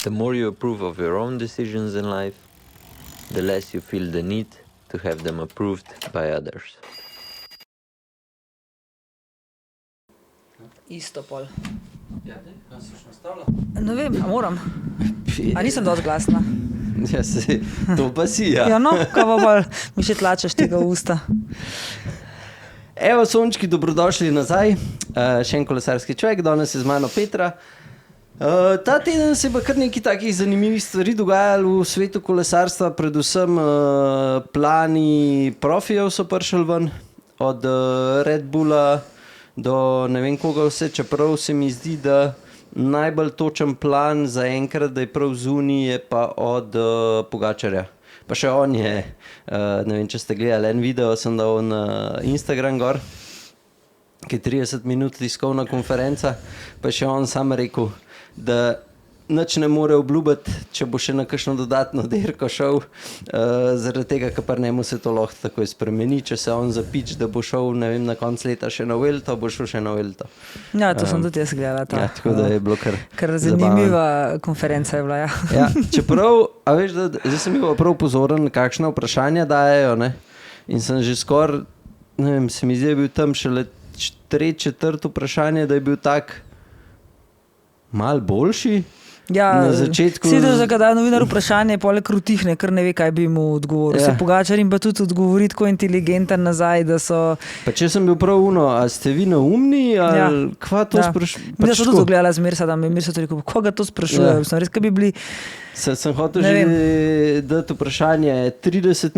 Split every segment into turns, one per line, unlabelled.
The more you approve of your own decisions in life, the less you feel the need to have them approved by others.
Isto pol.
Ja, daj, si še nastavila?
Ne vem, a moram? A nisem dosti glasna?
Ja, to pa si, ja.
Ja, no, kaj pa pol mi še tlačeš tega usta.
Evo, sončki, dobrodošli nazaj. Še en kolesarski človek, danes je z mano Petra. Ta teden se pa kar nekaj takih zanimivih stvari dogajalo v svetu kolesarstva, predvsem plani profijev so prišli ven, od Red Bulla do ne vem koga vse, čeprav se mi zdi, da najbolj točen plan za enkrat, da je prav zunaj, je pa od Pogačarja. Pa še on je, ne vem, če ste gledali, en video sem dal na Instagram gor, ki je 30 minut tiskovna konferenca, pa še on sam rekel, da nič ne more obljubiti, če bo še na kakšno dodatno dirko šel, zaradi tega, ker pri njemu se to lahko takoj spremeni, če se on zapič, da bo šel, ne vem, na konc leta še na Vuelto, bo šel še na Vuelto.
Ja, to sem tudi jaz gledala.
Ja, tako da je bilo kar
zanimiva konferenca je bila, ja.
Ja, čeprav, a veš, da zdaj sem bil prav pozoren, kakšna vprašanja dajejo, ne? In sem že skoraj, ne vem, se mi zdi, je bil tam šele četrto vprašanje, da je bil tak malo boljši.
Ja,
na začetku.
Sedaj, da ga da novinar vprašanje, poleg krutihne, ker ne ve, kaj bi mu odgovoril.
Ja.
Se Pogačar in pa tudi odgovori tako inteligenten nazaj, da so...
Pa če sem bil prav a ste vi naumni, ali
Ja.
kva to
Ja.
sprašuje?
Mi smo tudi gledala z Mirsa, da mi je Mirsa to rekel, koga to sprašuje?
Ja.
Sem res, kaj bi bili...
Sem hotel
Ne
že dati vprašanje 30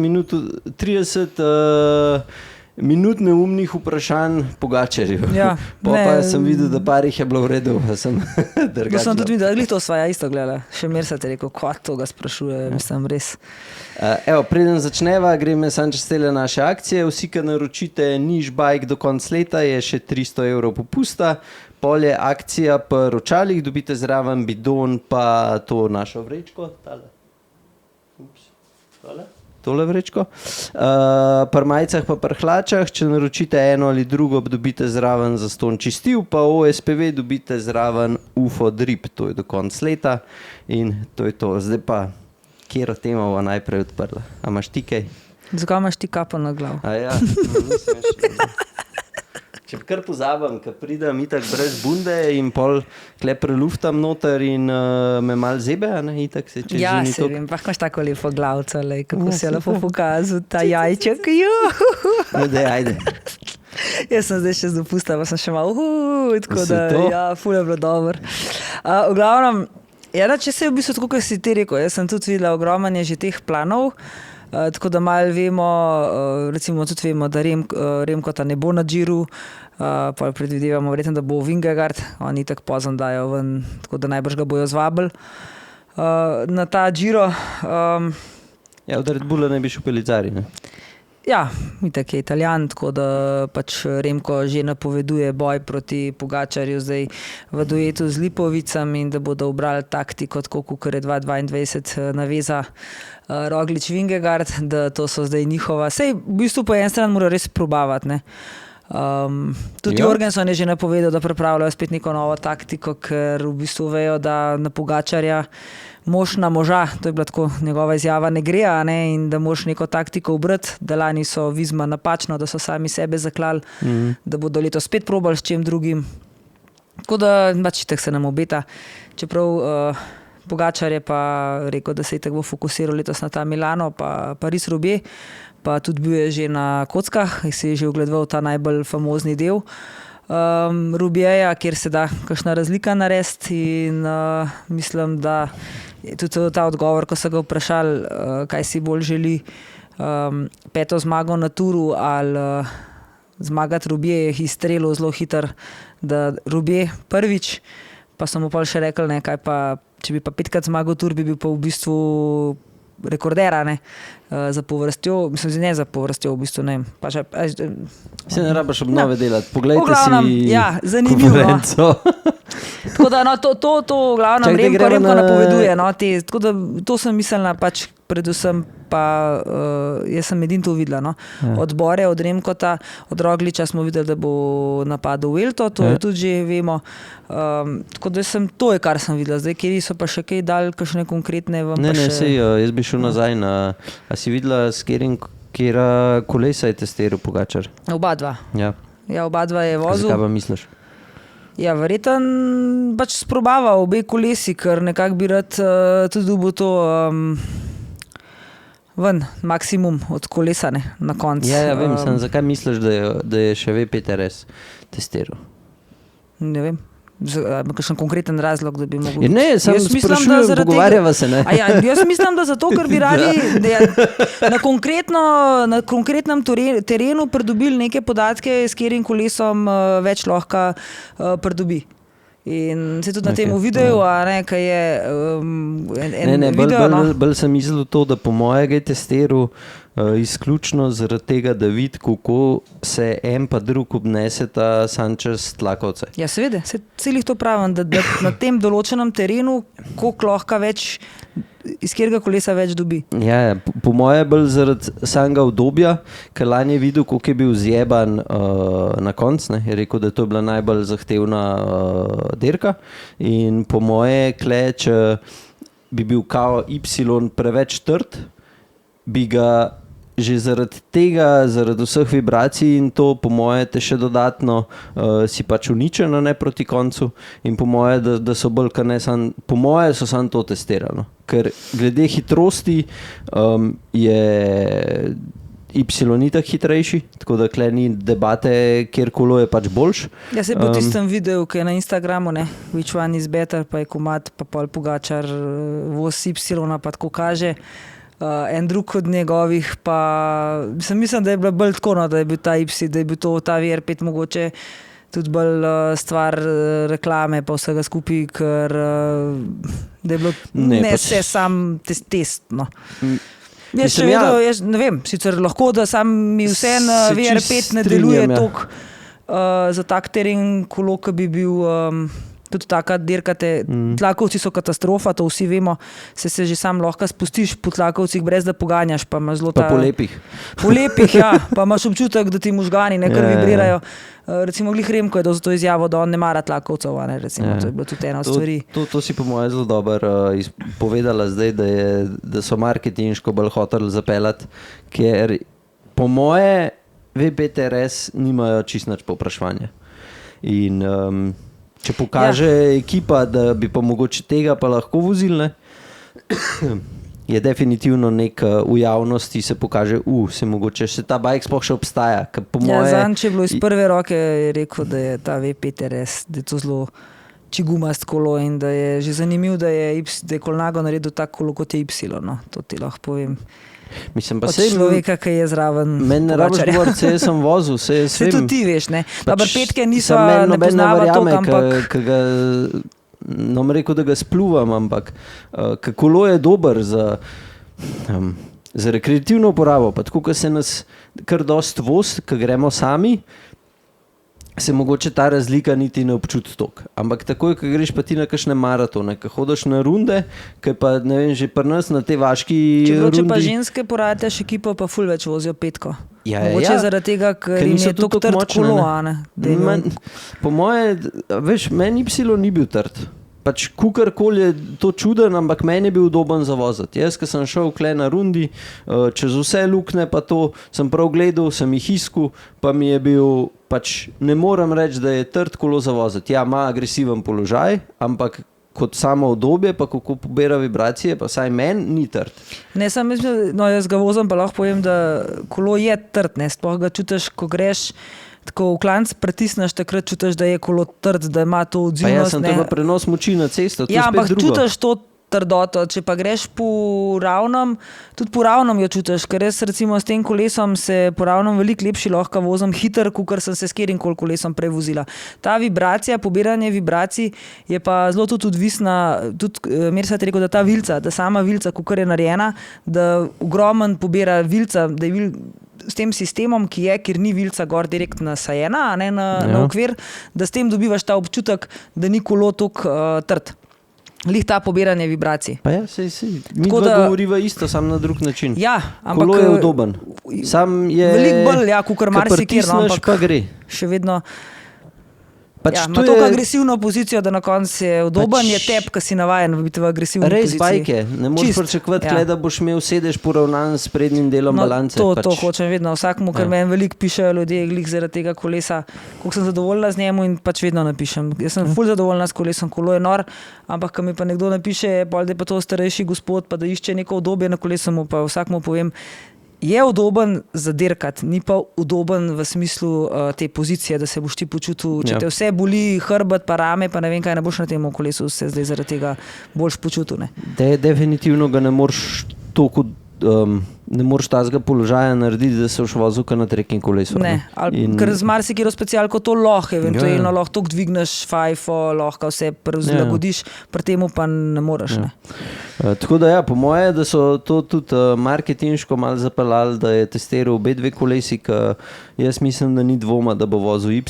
minut neumnih vprašanj Pogačarju.
Ja,
Pa
ne.
sem videl, da parih je bilo v redu, pa sem
Da
drugače.
sem tudi videla, glih to sva ja isto gledala. Še Mirsa te rekel, kva to ga sprašuje, mislim, res.
Evo, preden začneva, greme sam čez tele naše akcije. Vsi, ki naročite niž bike do konc leta, je še 300 € popusta. Pol je akcija po ročalih, dobite zraven bidon pa to našo vrečko. Tale. Ups. Tole vrečko. Pri majicah pa pri hlačah, če naročite eno ali drugo, dobite zraven zastonj čistil, pa OSPV dobite zraven UFO drip, to je do konc leta in to je to. Zdaj pa, kjero temo bo najprej odprla? A imaš ti kaj?
Zakaj imaš ti kapo na glav?
A ja, mislim, če kar pozabim, ko pridem itak brez bunde in pol kle preluftam noter in me mal zebe, a ne, itak se čez
Ja,
zunaj
se vem, pa imaš tako lepo glavco, lej, kako si je lepo pokazal, ta
Cik, cik,
jajček, juhu.
No, daj, ajde.
Jaz sem zdaj še z dopusta, pa sem še malo, tako
Se
da,
to?
ja, ful je bilo dobro. V glavnem, ja, če se je v bistvu tako, kot si ti rekel, jaz sem tudi videla ogromanje že teh planov, tako da malo vemo, recimo tudi vemo, da Remkota ne bo na Džiru, pa predvidevamo verjetno, da bo Vingegaard, oni tako pozno dajo ven, tako da najbrž ga bojo zvabili na ta Džiro.
Ja, od Red Bulla ne bi šel pelicari, ne?
Ja, itak je Italijan, tako da pač Remko že napoveduje boj proti Pogačarju zdaj v duetu z Lipovicami in da bodo ubrali taktiko, tako kot je 2022 naveza Roglič Vingegaard, da to so zdaj njihova. Sej v bistvu po en stran mora res probavati, ne. Tudi
Ja.
Jorgenson je že napovedal, da pripravljajo spet neko novo taktiko, ker v bistvu vejo, da na Pogačarja mož na moža, to je bila tako njegova izjava, ne gre, a ne, in da moraš neko taktiko ubrati, da lani so Vizma napačno, da so sami sebe zaklali, da bodo letos spet probali s čim drugim. Tako da pač itak se nam obeta, čeprav Pogačar je pa rekel, da se itak bo fokusiral letos na ta Milano pa Paris-Roubaix, pa tudi bil je že na kockah, si je že ogledoval ta najbolj famozni del Roubaixja, kjer se da kakšna razlika narediti in mislim, da je tudi ta odgovor, ko so ga vprašali, kaj si bolj želi, peto zmago na Touru ali zmagati Roubaix, je izstrelil zelo hiter, da Roubaix prvič, pa so mu pol še rekli, ne, kaj pa, če bi pa 5krat zmagal Tour, bi bil pa v bistvu rekordera, ne, za povrstjo, mislim, ne za povrstjo, v bistvu, ne vem. Pa še,
Se ne rabaš obnove delati, poglejte
glavnem,
si
ja, zanimivo, no.
konferenco.
Tako da, no, to v glavnem
Čakaj, da gremo
Remko
na-
napoveduje, no, tako da to sem mislila pač, predvsem pa jaz sem edin to videla. No? Od Bore, od Remkota, od Rogliča smo videli, da bo napadel Vuelto, to je tudi že vemo. Tako da to je, kar sem videla. Zdaj, kjer so pa še kaj dali, kakšne konkretne vam
Ne,
pa še...
sej, jaz bi šel nazaj na... A si videla, s kjera kolesa je testiral Pogačar?
Oba dva.
Ja.
Ja, oba dva je vozil.
Zakaj pa misliš?
Ja, verjetno pač sprobava obe kolesi, ker nekako bi rad tudi dobil to ven, maksimum od kolesa, ne, na koncu.
Ja, vem, zakaj misliš, da je še VPTRS testiral?
Ne vem. Kakšen konkreten razlog, da bi mogel...
Ne, sam sprašujem, pogovarjava se, ne?
Jaz mislim, da zato, ker bi radi na konkretnem terenu pridobili neke podatke, s katerim kolesom več lahko pridobi. In se tudi na tem videu, kaj je video.
Bolj sem mislil to, da po mojega je testiral izključno zaradi tega, da vidi, kako se en pa drug obneseta Sanchez tlakovce.
Ja, seveda, celih to pravim, da na tem določenem terenu koliko lahko več, iz katerega kolesa več dobi.
Ja, po moje bolj zaradi samega obdobja, ker lani je videl, koliko je bil zjeban na koncu, je rekel, da to je bila najbolj zahtevna dirka in po moje če bi bil kao Y preveč trd, bi ga že zaradi tega, zaradi vseh vibracij in to, po moje, te še dodatno si pač uničeno, ne proti koncu in po moje, da so bolj, kar ne sam, po moje so sam to testirali. Ker glede hitrosti je Y itak hitrejši, tako da kle ni debate, kjer kolo je pač boljš.
Ja, se po tistem videu, ki je na Instagramu, ne, which one is better, pa je Komat, pa pol Pogačar, voz Y, pa tako kaže. En drug od njegovih pa mislim, da je bila bolj tako, da je bil ta Y, da je bil to ta VR5 mogoče tudi bolj stvar reklame pa vsega skupaj, ker da je bilo vse sam test. No. Jaz še vedno, ne vem, sicer lahko, da sam mi vse na VR5 ne deluje toliko za tak teren kolo, ki bi bil tudi taka dirka, tlakovci so katastrofa, to vsi vemo, se že sam lahko spustiš po tlakovcih, brez da poganjaš, pa imaš zelo
pa po lepih.
Po lepih, ja, pa imaš občutek, da ti možgani nekaj vibrirajo. Recimo glih Remko je dal za to izjavo, da on ne mara tlakovcev, ne, recimo, to je bilo tudi ena od stvari.
To si po moje zelo dobro povedala zdaj, da so marketinško bolj hoteli zapeljati, ker po moje VPTRS nimajo čisto nič povpraševanja. In če pokaže ekipa, da bi pa mogoče tega pa lahko vozili, je definitivno nek v javnosti se pokaže, se mogoče še ta bike sploh še obstaja.
Zanj, če je bilo iz prve roke, je rekel, da je ta VPTRS, da je to zelo čigumast kolo in da je že zanimiv, da je Colnago naredil tak kolo, kot je Y, no, to ti lahko povem.
Mislim, pa
od človeka, ki je zraven Pogačarja.
Jaz sem vozil, se
tudi ti veš, ne? Dobar, Petke niso ne poznava toliko, ampak...
Rekel, da ga spluvam, ampak kolo je dober za rekreativno uporabo, pa tako, ko se nas kar dost voz, ko gremo sami, se mogoče ta razlika niti ne občuti toliko. Ampak takoj, ko greš pa ti na kakšne maratone, ko hodiš na runde, ki pa, ne vem, že pri nas na te vaški rundi...
Če pa ženske porataš ekipo, pa ful več vozijo petko.
Mogoče
zaradi tega, ker jim je toliko trd kolo,
po moje, veš, meni Y ni bil trd. Pač kukarkoli je to čuden, ampak meni je bil udoben za voziti. Jaz, ko sem šel kle na rundi, čez vse lukne pa to, sem prav gledal, sem jih iskal, pa mi je bil, pač ne moram reči, da je trd kolo za voziti. Ja, ima agresiven položaj, ampak kot samo udobje, pa kako pobira vibracije, pa saj meni ni trd.
Ne, sam mislim, jaz ga vozim, pa lahko povem, da kolo je trd, ne, sploh ga čutiš, ko greš, tako v klanc pritisneš, takrat čutiš, da je kolo trd, da ima to odzivnost.
Pa jaz sem teba prenos moči na cesto, to
ja,
spet drugo.
Ja, ampak čutiš to trdoto, če pa greš po ravnem, tudi po ravnem jo čutiš, ker jaz recimo s tem kolesom se po ravnem veliko lepši lahko vozim hiter, kakor sem se s kjerkoli kolesom prej vozila. Ta vibracija, pobiranje vibracij je pa zelo tudi odvisna, tudi Mersat rekel, da ta vilca, da sama vilca, kakor je narejena, da ogromen pobira vilca, da je s tem sistemom, ki je, ker ni vilca gor direkt nasajena, na okvir, da s tem dobivaš ta občutek, da ni kolo toliko trd. Lih ta pobiranje vibracij.
Pa ja, mi
Tako
dva
da-
govoriva isto, sam na drug način.
Ja, ampak
Kolo je udoben. Sam je...
veliko bolj, ja, kakor marsikjer, no,
pritisneš,
ampak
pa gre.
še vedno
Pač
ja,
to
ima tako agresivno pozicijo, da na koncu je udoben, je tep, ki si navajen biti v agresivni
Res
poziciji.
bajke, ne moreš
Čist,
pričakovati,
ja.
ja. Da boš imel sedež poravnan s prednjim delom balance.
To hočem vedno, vsakmu, ker
Ja.
meni veliko pišejo ljudje, glih zaradi tega kolesa, koliko sem zadovoljna z njemu in pač vedno napišem. Jaz sem ful zadovoljna s kolesom, kolo je nor, ampak ko mi pa nekdo napiše, da je pa to starejši gospod, pa da išče neko udobje na kolesu, mu pa vsakmu povem, je udoben za dirkat, ni pa udoben v smislu te pozicije, da se boš ti počutil, če
Ja.
te vse boli, hrbet, pa rame, pa ne vem kaj, ne boš na tem kolesu se zdaj zaradi tega boljš počutil. Ne?
Definitivno ga ne moreš toliko, ne moreš tazga položaja narediti, da se boš vozil na trekking kolesu.
Ne, ker z marsikero specialko to lahko, eventualno
Ja, ja.
lahko toliko dvigneš, fajfo, lahko vse prilagodiš, pri temu pa ne moreš.
Ja.
Ne.
Tako da ja, po moje, da so to tudi marketinško malo zapeljali, da je testiral obe dve kolesi, ker jaz mislim, da ni dvoma, da bo vozil Y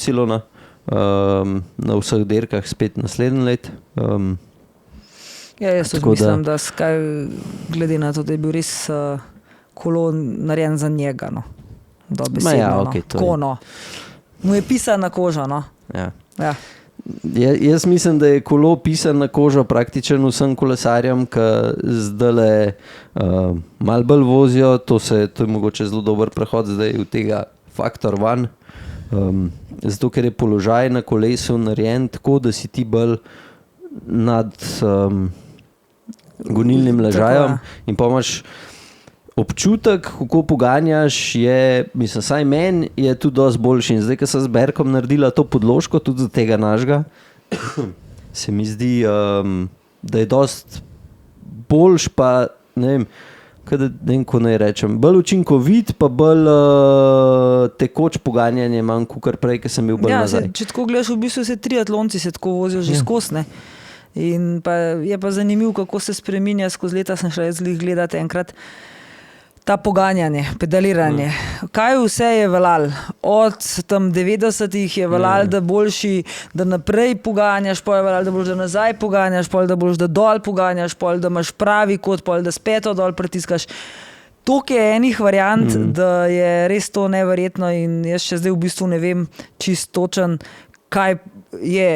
na vseh dirkah spet naslednji let.
Ja, jaz tudi
Tako da-
mislim, da skaj, glede na to, da je bil res kolo narejen za njega. No. Dobesedno,
ja,
no.
okej, to je-
Tako, no. Mu je pisana koža. No.
Ja.
Ja.
Jaz mislim, da je kolo pisan na kožo praktično vsem kolesarjem, ki zdaj malo bolj vozijo. To je mogoče zelo dober prehod zdaj v tega Factor One. Zato, ker je položaj na kolesu narejen tako, da si ti bolj nad gonilnim
Tako,
ležajem
ja.
in pa imaš občutek, kako poganjaš, je, mislim, saj meni je tudi dosti boljši. In zdaj, ko sem z Berkom naredila to podložko, tudi za tega našega, se mi zdi, da je dosti boljš, pa ne vem, ne vem, ko naj rečem, bolj učinkovit, pa bolj tekoč poganjanje manj, kot prej, ker sem bil bolj
Ja,
nazaj.
če tako gledaš, v bistvu se triatlonci se tako vozijo že skozi. Ne. In pa je pa zanimivo, kako se spreminja skozi leta. Sem šla jaz gledati enkrat ta poganjanje, pedaliranje. Kaj vse je veljalo? Od tam 90-ih je veljalo, da boljši, da naprej poganjaš, pol je veljalo, da boš da nazaj poganjaš, pol da boš da dol poganjaš, pol da imaš pravi kot, pol da s peto dol pritiskaš. Toliko je enih variant, da je res to neverjetno in jaz še zdaj v bistvu ne vem čist točen, kaj je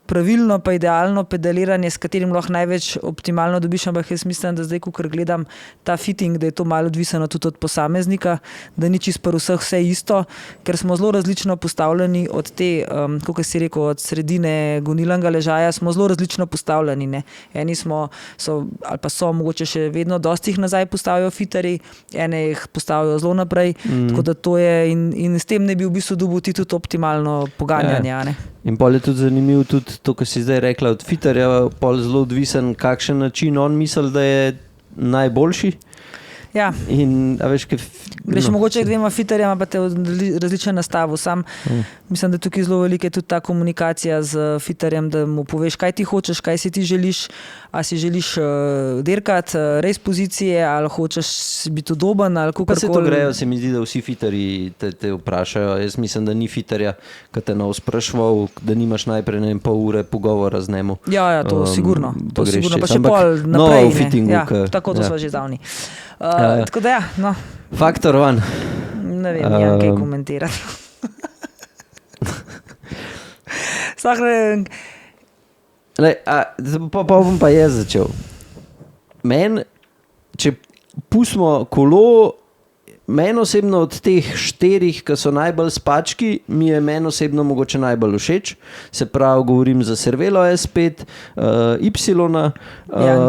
pravilno pa idealno pedaliranje, s katerim lahko največ optimalno dobiš, ampak jaz mislim, da zdaj, ko gledam ta fitting, da je to malo odvisno tudi od posameznika, da ni čisto pri vseh vse isto, ker smo zelo različno postavljeni od te, kako si rekel, od sredine gonilnega ležaja, smo zelo različno postavljeni. Ne? Eni so mogoče še vedno dosti jih nazaj postavijo fitarji, ene jih postavijo zelo naprej, tako da to je in s tem ne bi v bistvu dobil ti tudi optimalno poganjanje. Ja.
In pol je tudi zanimivo tudi to, kar si zdaj rekla od fitarja, pol zelo odvisen, kakšen način on misli, da je najboljši.
Ja.
In a veš,
Greš mogoče k dvema fitarjama, pa te različen nastavu. Sam mislim, da je tukaj zelo velika tudi ta komunikacija z fitarjem, da mu poveš, kaj ti hočeš, kaj si ti želiš, a si želiš dirkati res pozicije, ali hočeš biti udoben, ali
Pa
kakorkoli.
se to grejo, se mi zdi, da vsi fitarji te vprašajo. Jaz mislim, da ni fitarja, ki te ne sprašval, da nimaš najprej ne vem, pol ure pogovora z njemu.
Ja, to sigurno.
pa
To
greš
sigurno. Pa
čez.
še
Ampak,
pol
no,
naprej.
v fittingu,
ja,
ke-
tako to
ja.
sva že davni.
Ja.
Tako da ja, no,
Factor One.
ne vem, kaj komentirati. Sploh ne vem.
Lej, pa bom pa jaz začel. Če pustimo kolo, meni osebno od teh 4, ki so najbolj spački, mi je meni osebno mogoče najbolj všeč. Se pravi, govorim za Cervelo S5, Y,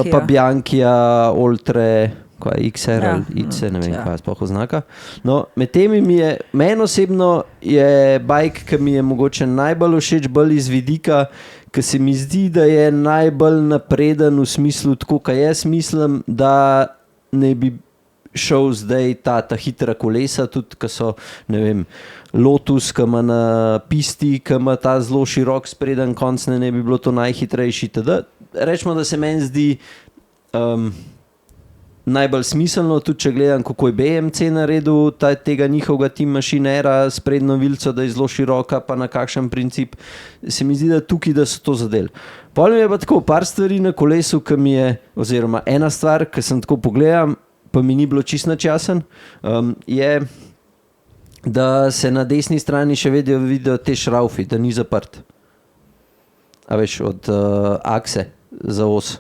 pa Bianchija, Oltre, kaj je XR,
Ja,
IC, ne vem,
ja.
kaj je sploh oznaka. No, med temi meni osebno je bike, ki mi je mogoče najbolj všeč, bolj iz vidika, ki se mi zdi, da je najbolj napreden v smislu, tako kot jaz mislim, da ne bi šel zdaj ta hitra kolesa, tudi ki so, ne vem, Lotus, ki ima na pisti, ki ima ta zelo širok spreden konc, ne bi bilo to najhitrejši. Rečemo, da se meni zdi najbolj smiselno, tudi če gledam, kako je BMC naredil tega njihovega Team Machinera s prednjo vilico, da je zelo široka, pa na kakšen princip. Se mi zdi, da tukaj, da so to zadeli. Pol mi je pa tako par stvari na kolesu, ki mi je, oziroma ena stvar, ki sem tako pogledam, pa mi ni bilo čisto načasen, je, da se na desni strani še vidijo te šraufi, da ni zaprt. A veš, od akse za os.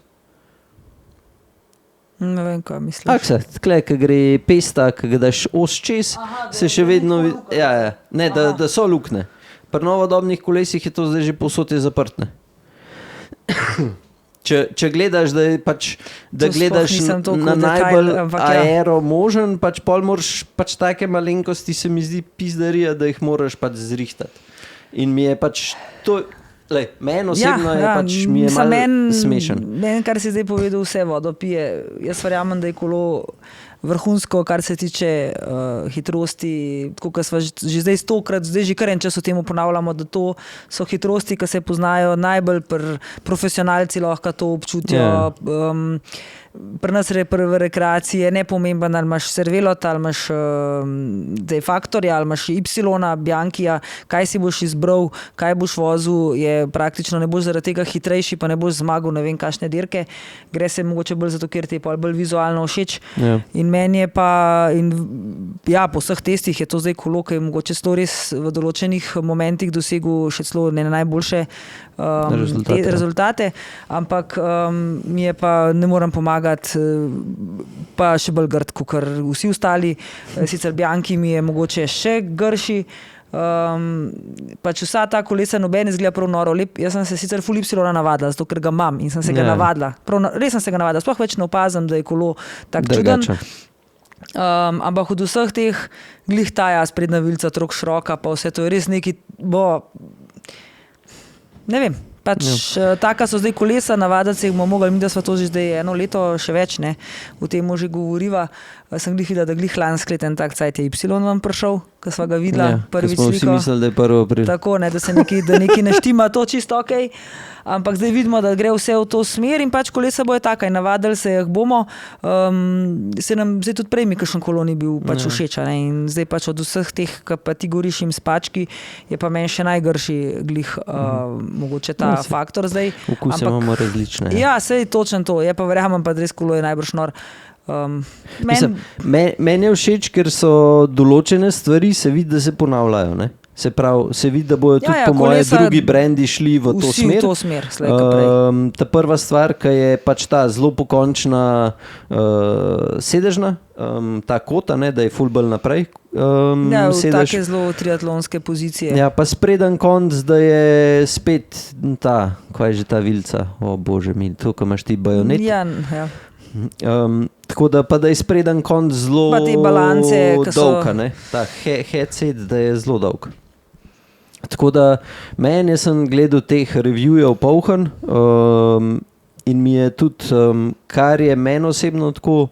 Ne vem, kaj misliš.
Aksa, tkle, ki gre pesta, ki ga daš os čez, se še vedno vidi, ne, da so lukne. Pri novodobnih kolesih je to zdaj že povsod je zaprtne. Če gledaš, da je pač, da gledaš na najbolj aero možen, pač pol moraš pač take malenkosti, se mi zdi pizdarija, da jih moraš pač zrihtati. In mi je pač to... Meni osebno je pač mi je malo smešen.
Meni, kar si zdaj povedal, vse vodo pije. Jaz verjamem, da je kolo vrhunsko, kar se tiče hitrosti, tako kot smo že zdaj 100-krat, zdaj že kar en čas o tem ponavljamo, da to so hitrosti, ki se poznajo najbolj profesionalci lahko to občutijo. Pri nas v rekreaciji je nepomemben, ali imaš Cervelot, ali imaš D-Factorja, ali imaš Y, Bianchija, kaj si boš izbral, kaj boš vozil, je praktično ne boš zaradi tega hitrejši, pa ne boš zmagal ne vem kakšne dirke. Gre se mogoče bolj zato, ker ti je bolj vizualno všeč. In meni je pa, po vseh testih je to zdaj kolo, ki je mogoče to res v določenih momentih dosegel še celo ne najboljše rezultate, ampak mi je pa, ne morem pomagati, pa še bolj grd, kot vsi ostali. Sicer Bianchi mi je mogoče še grši, pač vsa ta kolesa noben izgleda prav noro. Jaz sem se sicer ful Y navadila, zato ker ga imam in sem se ga navadila. Res sem se ga navadila, sploh več ne opazim, da je kolo tak čuden. Ampak od vseh teh glih taja sprednja vilica, trok široka, pa vse to je res neki, ne vem, pač taka so zdaj kolesa, navadati se jih bomo mogli, mi da smo to že zdaj 1 leto še več, ne, v tem že govoriva. Sem glih videla, da glih lansko leto en tak cajt je Y vam prišel, ko sva ga videla prvič sliko.
Ko smo vsi mislili, da je 1. april.
Tako, ne, da nekaj ne štima, to čisto okej. Ampak zdaj vidimo, da gre vse v to smer in pač kolesa bojo taka in navadili se jih bomo. Se nam zdaj tudi prej mi kakšen kolo ni bil pač všeč, ne, in zdaj pač od vseh teh, ki pa ti goriš jim spački, je pa meni še najgrši glih mogoče ta faktor zdaj.
Vkuse imamo različne.
Ja, sej točno to, je pa verjamem pa, da res kolo je najbrž nor.
Meni je všeč, ker so določene stvari, se vidi, da se ponavljajo, ne? Se pravi, se vidi, da bojo tudi po moje drugi brendi šli v to smer.
Vsi v to smer, slej ko prej.
Ta prva stvar, ki je pač ta zelo pokončna sedežna, ta kota, ne, da je ful bolj naprej
sedež. Take zelo triatlonske pozicije.
Ja, pa spreden konc, da je spet ta, kaj je že ta vilica, o bože mi, to, ko imaš ti bajonet.
Ja.
Tako da pa da je spreden konc zelo dolga, ne? Ta headset, da je zelo dolg. Tako da meni sem gledal teh reviewjev polhen in mi je tudi, kar je meni osebno tako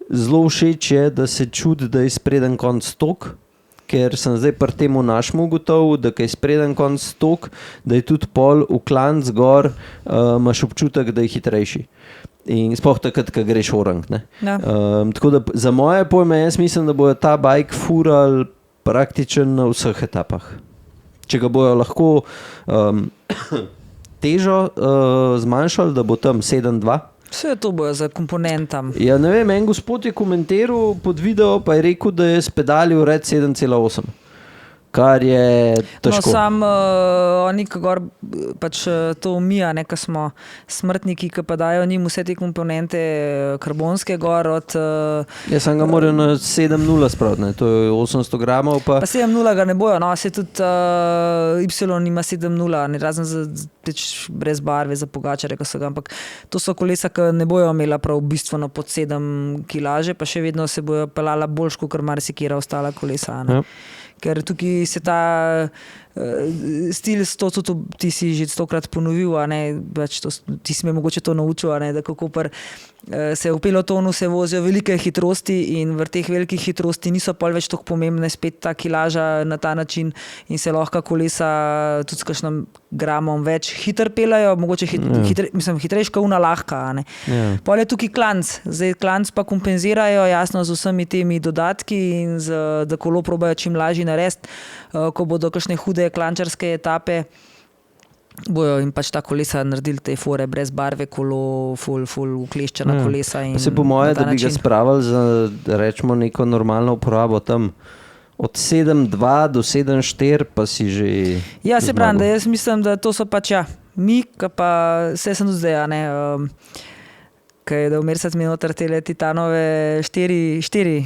zelo všeč je, da se čudi, da je spreden konc tok, ker sem zdaj pri temu našemu ugotovil, da je spreden konc tok, da je tudi pol v klanc gor, imaš občutek, da je hitrejši. In sploh takrat, ko greš orang. Tako da za moje pojme, jaz mislim, da bojo ta bike fural praktično na vseh etapah. Če ga bojo lahko težo zmanjšali, da bo tam 7.2.
Vse to bojo za komponentam.
Ja, ne vem, en gospod je komentiral pod video, pa je rekel, da je s pedali ured 7.8. Kar je težko.
No, sam oni, ki gor pač to umija, ne, ko smo smrtniki, ki pa dajo njim vse te komponente karbonske gor od...
Jaz sem ga moral na 7.0 spraviti, ne, to je 800 gramov pa...
Pa 7.0 ga ne bojo, no, se tudi Y ima 7.0, ne, razen za brez barve, za Pogačarja, ko so ga, ampak to so kolesa, ki ne bojo imela prav bistveno pod 7 kilaže, pa še vedno se bojo pelala boljš, kot marsikera ostala kolesa, ne. Ja. Ker tukaj se ta stil, to ti si že 100-krat ponovil, a ne, ti si me mogoče to naučil, a ne, da kako se v pelotonu se vozijo velike hitrosti in v teh velikih hitrosti niso pol več tako pomembne spet ta kilaža na ta način in se lahko kolesa tudi s kakšnim gramom več hitro pelajo, mogoče hitrejška una lahka, a ne. Pol je tukaj klanc, zdaj klanc pa kompenzirajo jasno z vsemi temi dodatki in da kolo probajo čim lažje narediti, ko bodo kakšne hude klančarske etape, bojo in pač ta kolesa naredili te fore brez barve, kolo, ful ukleščena kolesa. In
pa se po moje, da bi ga spravili za, rečemo, neko normalno uporabo tam od 7.2 do 7.4 pa si že...
Ja, se pravim, da jaz mislim, da to so pač mi, pa vse sem tudi zdaj, a ne, kaj je da v Mercedes mi noter tele titanove 4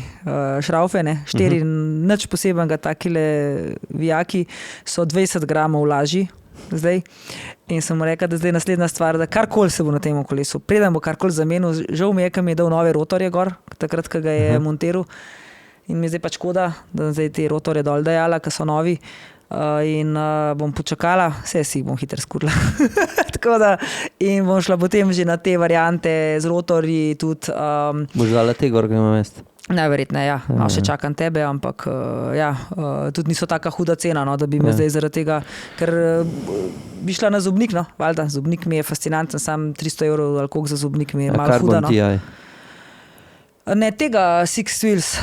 šraufe, ne, 4, nič posebenega, takile vijaki so 20 gramov lažji zdaj in sem mu rekel, da zdaj naslednja stvar, da karkoli se bo na tem kolesu, preden bo karkoli zamenil, žal mi je, kam je dal nove rotorje gor, takrat, ko ga je montiral in mi je zdaj pač škoda, da zdaj te rotorje dol dajala, ki so novi in bom počakala, si bom hitro skurila. Tako da, in bom šla potem že na te variante z rotorji tudi.
Boš dala te gor, ga ima mest?
Najverjetneje, ja. Malo še čakam tebe, ampak tudi niso taka huda cena, no, da bi me zdaj zaradi tega, ker bi šla na zobnik, no, valjda, zobnik mi je fascinanten, sam 300 € ali koliko za zobnik mi je malo huda, no.
Carbon TI?
Ne, tega Six Wheels.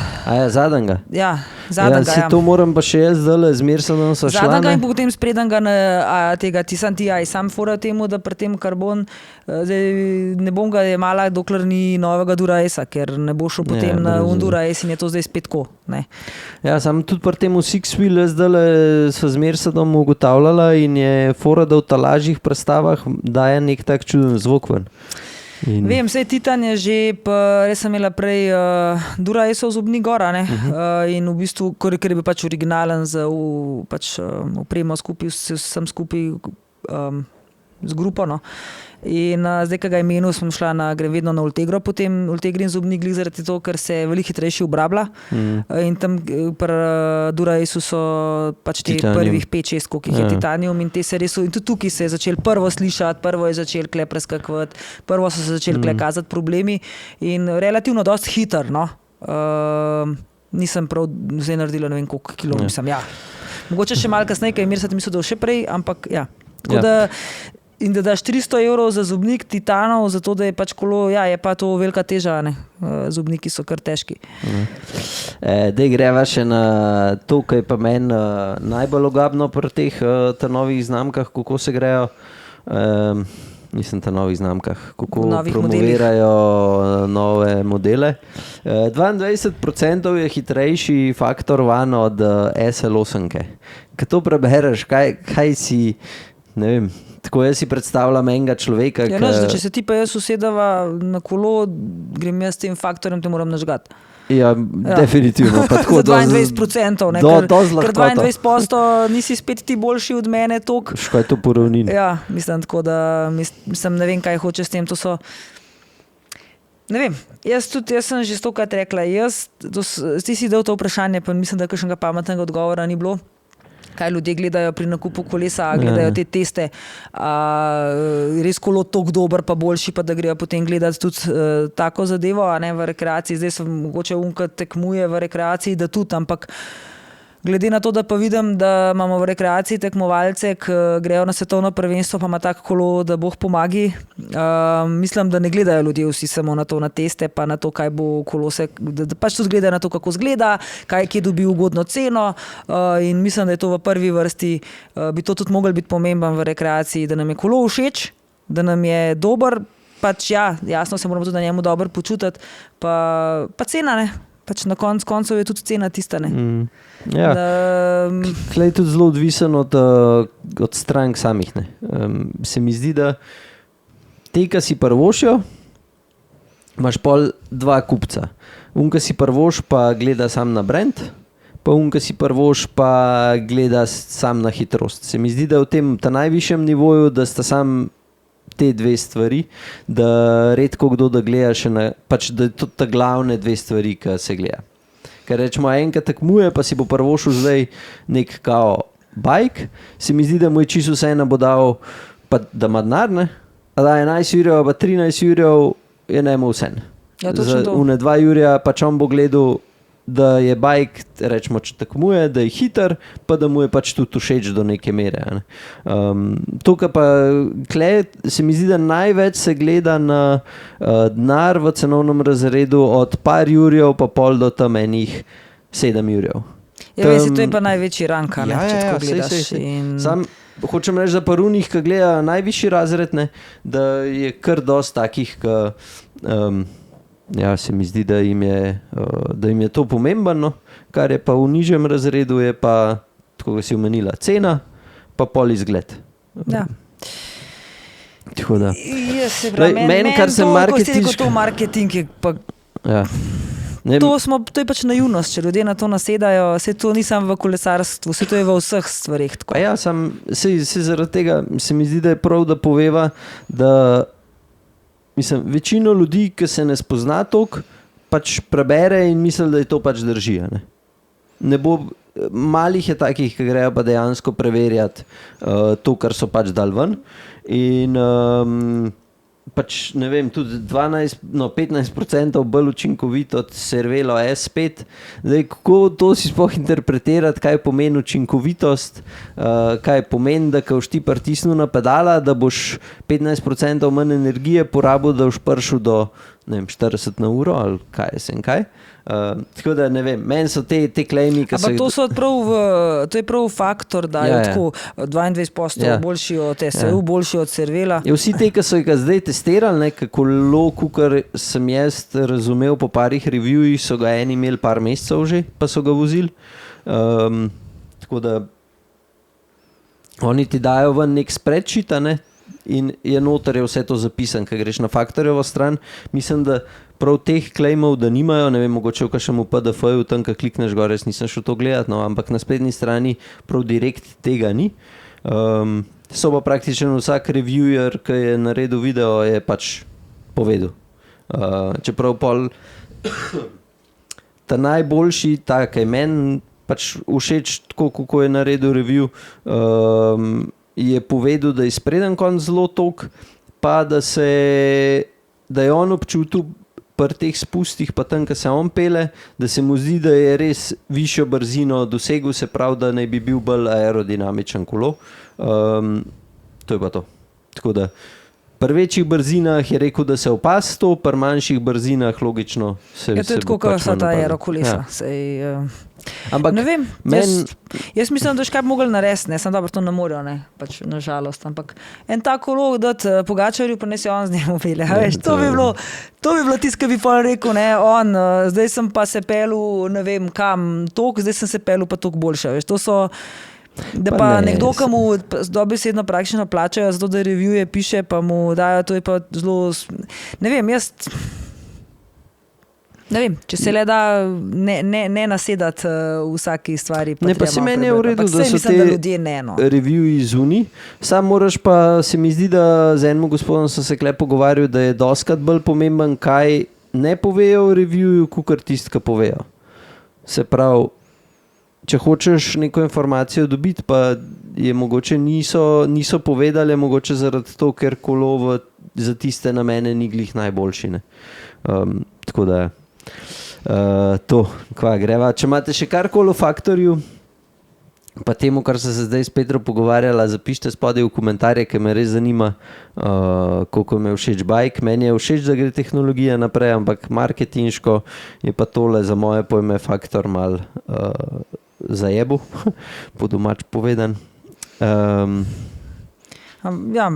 Zadanjega?
Ja, zadanjega,
ja. To moram pa še jaz zdaj z Mercedesom šla, ne?
Zadanjega in potem spredanjega tega Tissan TI. Sam fora temu, da pri tem karbon, zdaj ne bom ga jemala, dokler ni novega Dura S-a, ker ne bo šel potem na Dura S in je to zdaj spet ko, ne. Ja,
sam tudi pri temu Six Wheel zdaj so z Mercedesom ugotavljala in je fora, da v talažjih prestavah daje nek tak čuden zvok ven.
Vem, sej Titan je že, res sem imela prej Dura S-ov zobnik gora, ne, in v bistvu, ker je bil pač originalen z opremo skupaj, sem skupaj z grupo, no. In zdaj, ko ga je menil, sem šla grem vedno na Ultegro, potem Ultegrin zobnik glih zaradi to, ker se veliko hitrejši obrablja in tam pri Dura S-u so pač te prvih 5-6, koliko jih je titanium in te se res, in tudi tukaj se je začel prvo slišati, prvo je začel kle preskakovati, prvo so se začeli kle kazati problemi in relativno dosti hiter, no. Nisem prav zdaj naredila ne vem koliko kilo, mislim, mogoče še malo kasneje, kaj Mercedes mislil, da še prej, ampak tako da in da daš 300 € za zobnik titanov, zato da je pač kolo, je pa to velika teža, ne. Zobniki so kar težki.
Dej greva še na to, kaj je pa meni najbolj ogabno pri teh novih znamkah, kako se grejo, nisem ta novih znamkah, kako promovirajo nove modele. 22% je hitrejši faktor van od SL8-ke. Ko to prebereš, kaj si, ne vem, tako jaz si predstavljam enega človeka,
če se ti pa jaz usedava na kolo, grem jaz s tem faktorjem, te moram nažgati.
Ja, definitivno. Pa tako
za 22%, ne, ker 22% nisi spet ti boljši od mene toliko.
Škaj to poravnini.
Ja, mislim tako, da mislim, ne vem, kaj hoče s tem, to so... Ne vem, jaz sem že stokrat rekla, ti si dal to vprašanje, pa mislim, da kakšnega pametnega odgovora ni bilo. Kaj ljudje gledajo pri nakupu kolesa, gledajo te teste, res kolo toliko dober pa boljši, pa da grejo potem gledati tudi tako zadevo, a ne, v rekreaciji. Zdaj sem mogoče unka tekmuje v rekreaciji, da tudi, ampak glede na to, da pa vidim, da imamo v rekreaciji tekmovalce, ki grejo na svetovno prvenstvo, pa ima tako kolo, da Bog pomagi. Mislim, da ne gledajo ljudje vsi samo na to, na teste, pa na to, kaj bo kolo se, da pač tudi gledajo na to, kako zgleda, kje dobi ugodno ceno in mislim, da je to v prvi vrsti, bi to tudi moglo biti pomemben v rekreaciji, da nam je kolo všeč, da nam je dober, pač jasno se moramo tudi na njemu dobro počutiti, pa cena, ne. Pač na koncu je tudi cena tista, ne.
Tle je tudi zelo odvisen od strank samih, ne. Se mi zdi, da te, ki si prvošijo, imaš pol dva kupca. Ki si prvoš, pa gleda sam na brand, pa ki si prvoš, pa gleda sam na hitrost. Se mi zdi, da v tem najvišjem nivoju, da sta sam te dve stvari, da redko kdo da gleda še na, pač da je to ta glavne dve stvari, ki se gleda. Ker rečemo, enkrat tekmuje, pa si bo prvošel zdaj nek kao bike, se mi zdi, da mu je čisto vseeno bo dal, pa da ima denar, ne? A da 11 jurjev, pa 13 jurjev je ne mu vseeno.
Ja, točno
Za
to.
une 2 jurja pač on bo gledal, da je bike, rečemo, če tekmuje, da je hiter, pa da mu je pač tudi všeč do neke mere. Ne? Tukaj pa kle, se mi zdi, da največ se gleda na denar v cenovnem razredu od par jurjev pa pol do tam enih 7 jurjev.
Ja, veš, to je pa največji rank, ne, če tako
sej,
gledaš.
sej.
In...
Sam hočem reči, da pa runih, ki gleda najvišji razred, ne, da je kar dosti takih, ki ja, se mi zdi, da jim je to pomembno, kar je pa v nižjem razredu, je pa, tako ga si omenila, cena, pa pol izgled.
Ja.
Tako da.
Jaz se pravi,
Meni, kar se
to marketing je pa...
Ja. Ne,
To je pač naivnost, če ljudje na to nasedajo, vse to ni samo v kolesarstvu, vse to je v vseh stvarih. Tako.
ja, sej zaradi tega se mi zdi, da je prav, da poveva, da mislim, večino ljudi, ki se ne spozna toliko, pač prebere in misli, da je to pač drži. Ne bo, malih je takih, ki grejo pa dejansko preverjati to, kar so pač dal ven. In pač ne vem, tudi 15% bolj učinkovit od Cervelo S5. Zdaj, kako to si sploh interpretirati, kaj pomeni učinkovitost, kaj pomeni, da ko boš ti pritisnil na pedala, da boš 15% manj energije porabil, da boš prišel do, ne vem, 40 na uro ali kaj sem kaj. Tako da ne vem, meni so te klejmi, ki so...
To je prav faktor, da je tako 22% boljši od SEU, boljši od Cervela.
Ja, vsi te, ki so ga zdaj testirali, kako kar sem jaz razumel po parih reviewih, so ga eni imeli par mesecev že, pa so ga vozili. Tako da oni ti dajo ven nek spreadsheet, in je noter je vse to zapisan, ko greš na faktorjevo stran. Mislim, da prav teh claimov, da nimajo, ne vem, mogoče v kakšnem PDF-ju, tam, ko klikneš gor, jaz nisem šel to gledati, no, ampak na spletni strani prav direkt tega ni. So pa praktično vsak reviewer, ki je naredil video, je pač povedal. Čeprav pol ta najboljši, ta, ki je meni pač všeč, tako kako je naredil review, je povedal, da je spreden konc zelo tok, pa da je on občutil pri teh spustih, pa tam, ko se on pele, da se mu zdi, da je res višjo brzino dosegel, se pravi, da naj bi bil bolj aerodinamičen kolo. To je pa to. Tako da pri večjih brzinah je rekel, da se opaz to, pri manjših brzinah logično se
to je tako, kot so ta aerokolesa.
Ampak
ne vem, jaz mislim, da škaj bi mogli narediti, sem dobro, to ne morajo, pač nažalost, ampak en tak kolo dati Pogačarju, pa ne se on z njemu pele, to bi bilo tisto, ki bi pol rekel, zdaj sem pa se pelil, ne vem kam, tok, zdaj sem se pelil pa tok boljše, to so, da pa nekdo, ki mu dobesedno praktično plačajo, zato da reviewje piše, pa mu dajo, to je pa zelo, ne vem, jaz... Ne vem, če se le da ne nasedati vsaki stvari.
Ne, pa se meni je v redu, da so te reviewi zunaj. Sam moraš pa, se mi zdi, da z enim gospodom sem se kle pogovarjal, da je doskrat bolj pomemben, kaj ne povejo v reviewju, kakor tisti, ki povejo. Se pravi, če hočeš neko informacijo dobiti, pa je mogoče niso povedali, mogoče zaradi to, ker kolo za tiste namene ni glih najboljši. Tako da to, kva greva. Če imate še karkoli o faktorju, pa temu, kar se zdaj s Petro pogovarjala, zapišite spodaj v komentarje, ker me res zanima, koliko mi je všeč bike. Meni je všeč, da gre tehnologija naprej, ampak marketinško je pa tole za moje pojme faktor mal zajebu, po domač povedan.
Ja.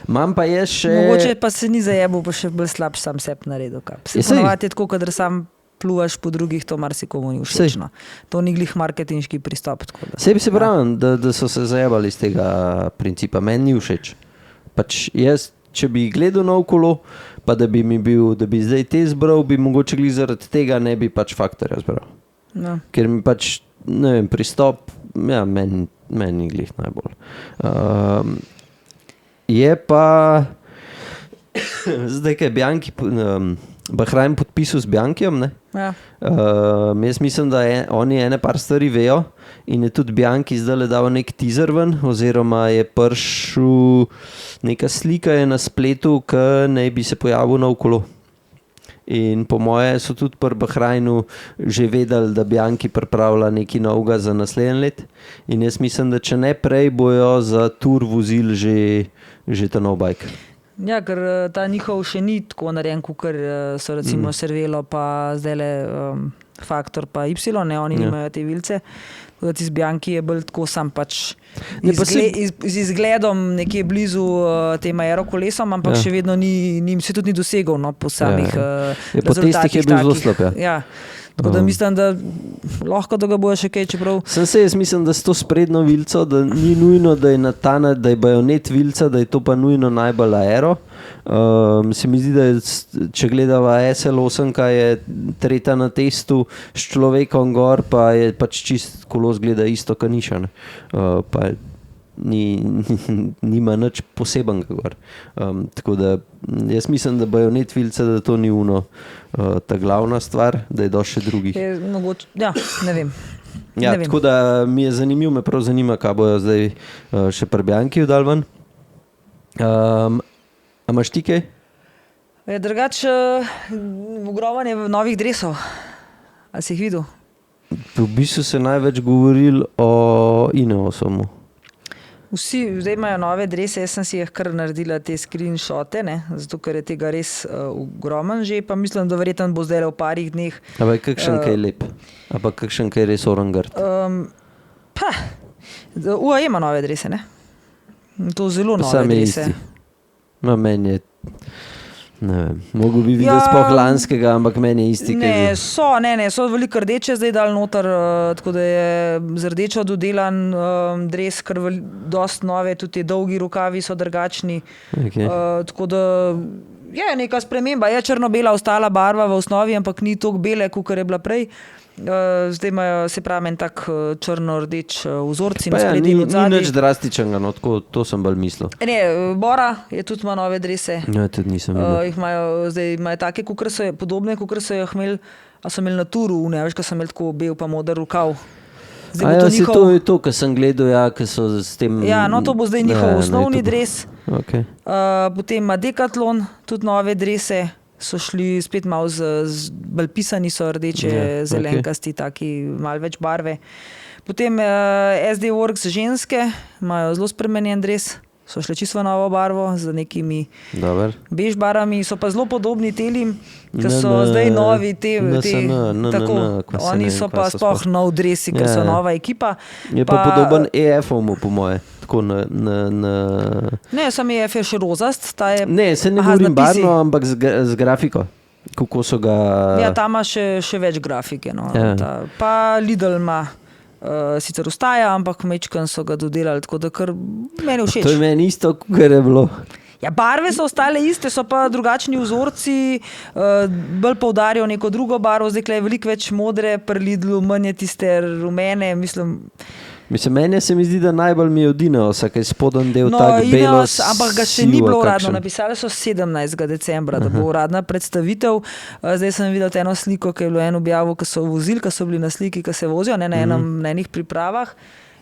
Mam pa je še...
Mogoče pa se ni zajebil, pa še bolj slab sam sebi naredil. Se ponovati je tako, kadar sam pluvaš po drugih, to marsikomu ni všečno. To ni glih marketinški pristop.
Sebi se pravim, da so se zajebali iz tega principa. Meni ni všeč. Pač jaz, če bi gledal nov kolo, pa da bi zdaj te zbral, bi mogoče glih zaradi tega ne bi pač faktorja zbral. No. Ker mi pač, ne vem, pristop, ja, meni ni glih najbolj. Je pa zdaj, kaj Bianchi Bahrajn podpisal z Bianchijem, ne?
Ja.
Jaz mislim, da oni ene par stvari vejo in je tudi Bianchi zdaj dal nek teaser ven, oziroma je prišel neka slika je na spletu, ki naj bi se pojavil nov kolo. In po moje so tudi pri Bahrajnu že vedeli, da Bianchi pripravlja nekaj novega za naslednje let. In jaz mislim, da če ne prej, bojo za Tour vozili že ta nov bajk.
Ja, ker ta njihov še ni tako narejen, kot so recimo Cervelo, pa zdajle Faktor, pa Y, ne, oni nimajo te vilce. Tisti Bianchi je bolj tako sam pač z izgledom nekje blizu tem aerokolesom, ampak še vedno se tudi ni dosegel po samih rezultatih.
Po testih je bil zelo slab.
Ja. Tako da mislim, da lahko da ga bojo še kaj, čeprav...
Jaz mislim, da s to sprednjo vilco, da ni nujno, da je da je bajonet vilca, da je to pa nujno najbolj aero. Se mi zdi, da če gledava SL8, kaj je tretja na testu s človekom gor, pa je pač čist kolo zgleda isto, ka niša. Pa nima nič posebenega gor. Tako da jaz mislim, da bajonet vilca, da to ni ta glavna stvar, da je dosti še drugih.
Ja, ne vem.
Ja, tako da mi je zanimivo, me prav zanima, kaj bojo zdaj še pri Bianchiju dal ven. A imaš ti kaj?
Drugače, ogromanje novih dresov. A si jih videl?
V bistvu se največ govoril o Ineosomu.
Vsi zdaj imajo nove drese, jaz sem si jih kar naredila te screenshote, ne? Zato ker je tega res ogromen že, pa mislim, da verjetno bo zdaj v parih dneh.
Ampak kakšen kaj lep? Ampak kakšen kaj res orangard?
UAE ima nove drese, ne? To zelo nove drese.
No, meni je, ne vem, mogo bi videti spoh lanskega, ampak meni je isti.
So veliko rdeče zdaj dal noter, tako da je z rdečo dodelan dres, kar dosti nove, tudi dolgi rokavi so drugačni.
Okay.
Tako da je neka sprememba, je črno-bela ostala barva v osnovi, ampak ni toliko bele, kakor je bila prej. Zdaj imajo, se pravi, en tak črno-rdeč vzorci na sprednji in odzadnji.
Ni nič drastičnega, no, tako, to sem bolj mislil.
Ne, Bora je tudi ima nove drese.
Ja, tudi nisem videl.
Zdaj imajo take, podobne, kakor so jih imeli, a so imeli na Turu, ne veš, ko so imeli tako bel pa moder rokav.
To je to, kar sem gledal, ki so s tem...
Ja, no, to bo zdaj njihov osnovni dres.
Okay.
Potem ima Decathlon tudi nove drese. So šli spet malo bolj pisani, so rdeče, zelenkasti, taki malo več barve. Potem SD Works ženske imajo zelo spremenjen dres, so šli čisto novo barvo z nekimi bež barvami, so pa zelo podobni telim, ki so zdaj novi oni so pa sploh nov dresi, ker so nova ekipa.
Je pa podoben EF-omu po moje.
Ne, sam EF je še rozast.
Ne, se ne govorim barno, ampak z grafiko. Kako so ga...
Ja, tam ima še več grafike. No. Pa Lidl ima sicer ostaja, ampak mečkan so ga dodelali, tako da kar meni všeč.
To je meni isto, kar je bilo.
Ja, barve so ostale iste, so pa drugačni vzorci, bolj poudarjajo neko drugo barvo, zdaj je veliko več modre, pri Lidlu manj je tiste rumene,
meni se mi zdi, da najbolj mi je od Ineosa, kaj spoden del tak belo sivo.
Ampak ga še ni bilo uradno, napisali so 17. decembra, da bo uradna predstavitev. Zdaj sem videl eno sliko, ki je bilo en objavil, ki so vozili, ki so bili na sliki, ki se vozijo na enih pripravah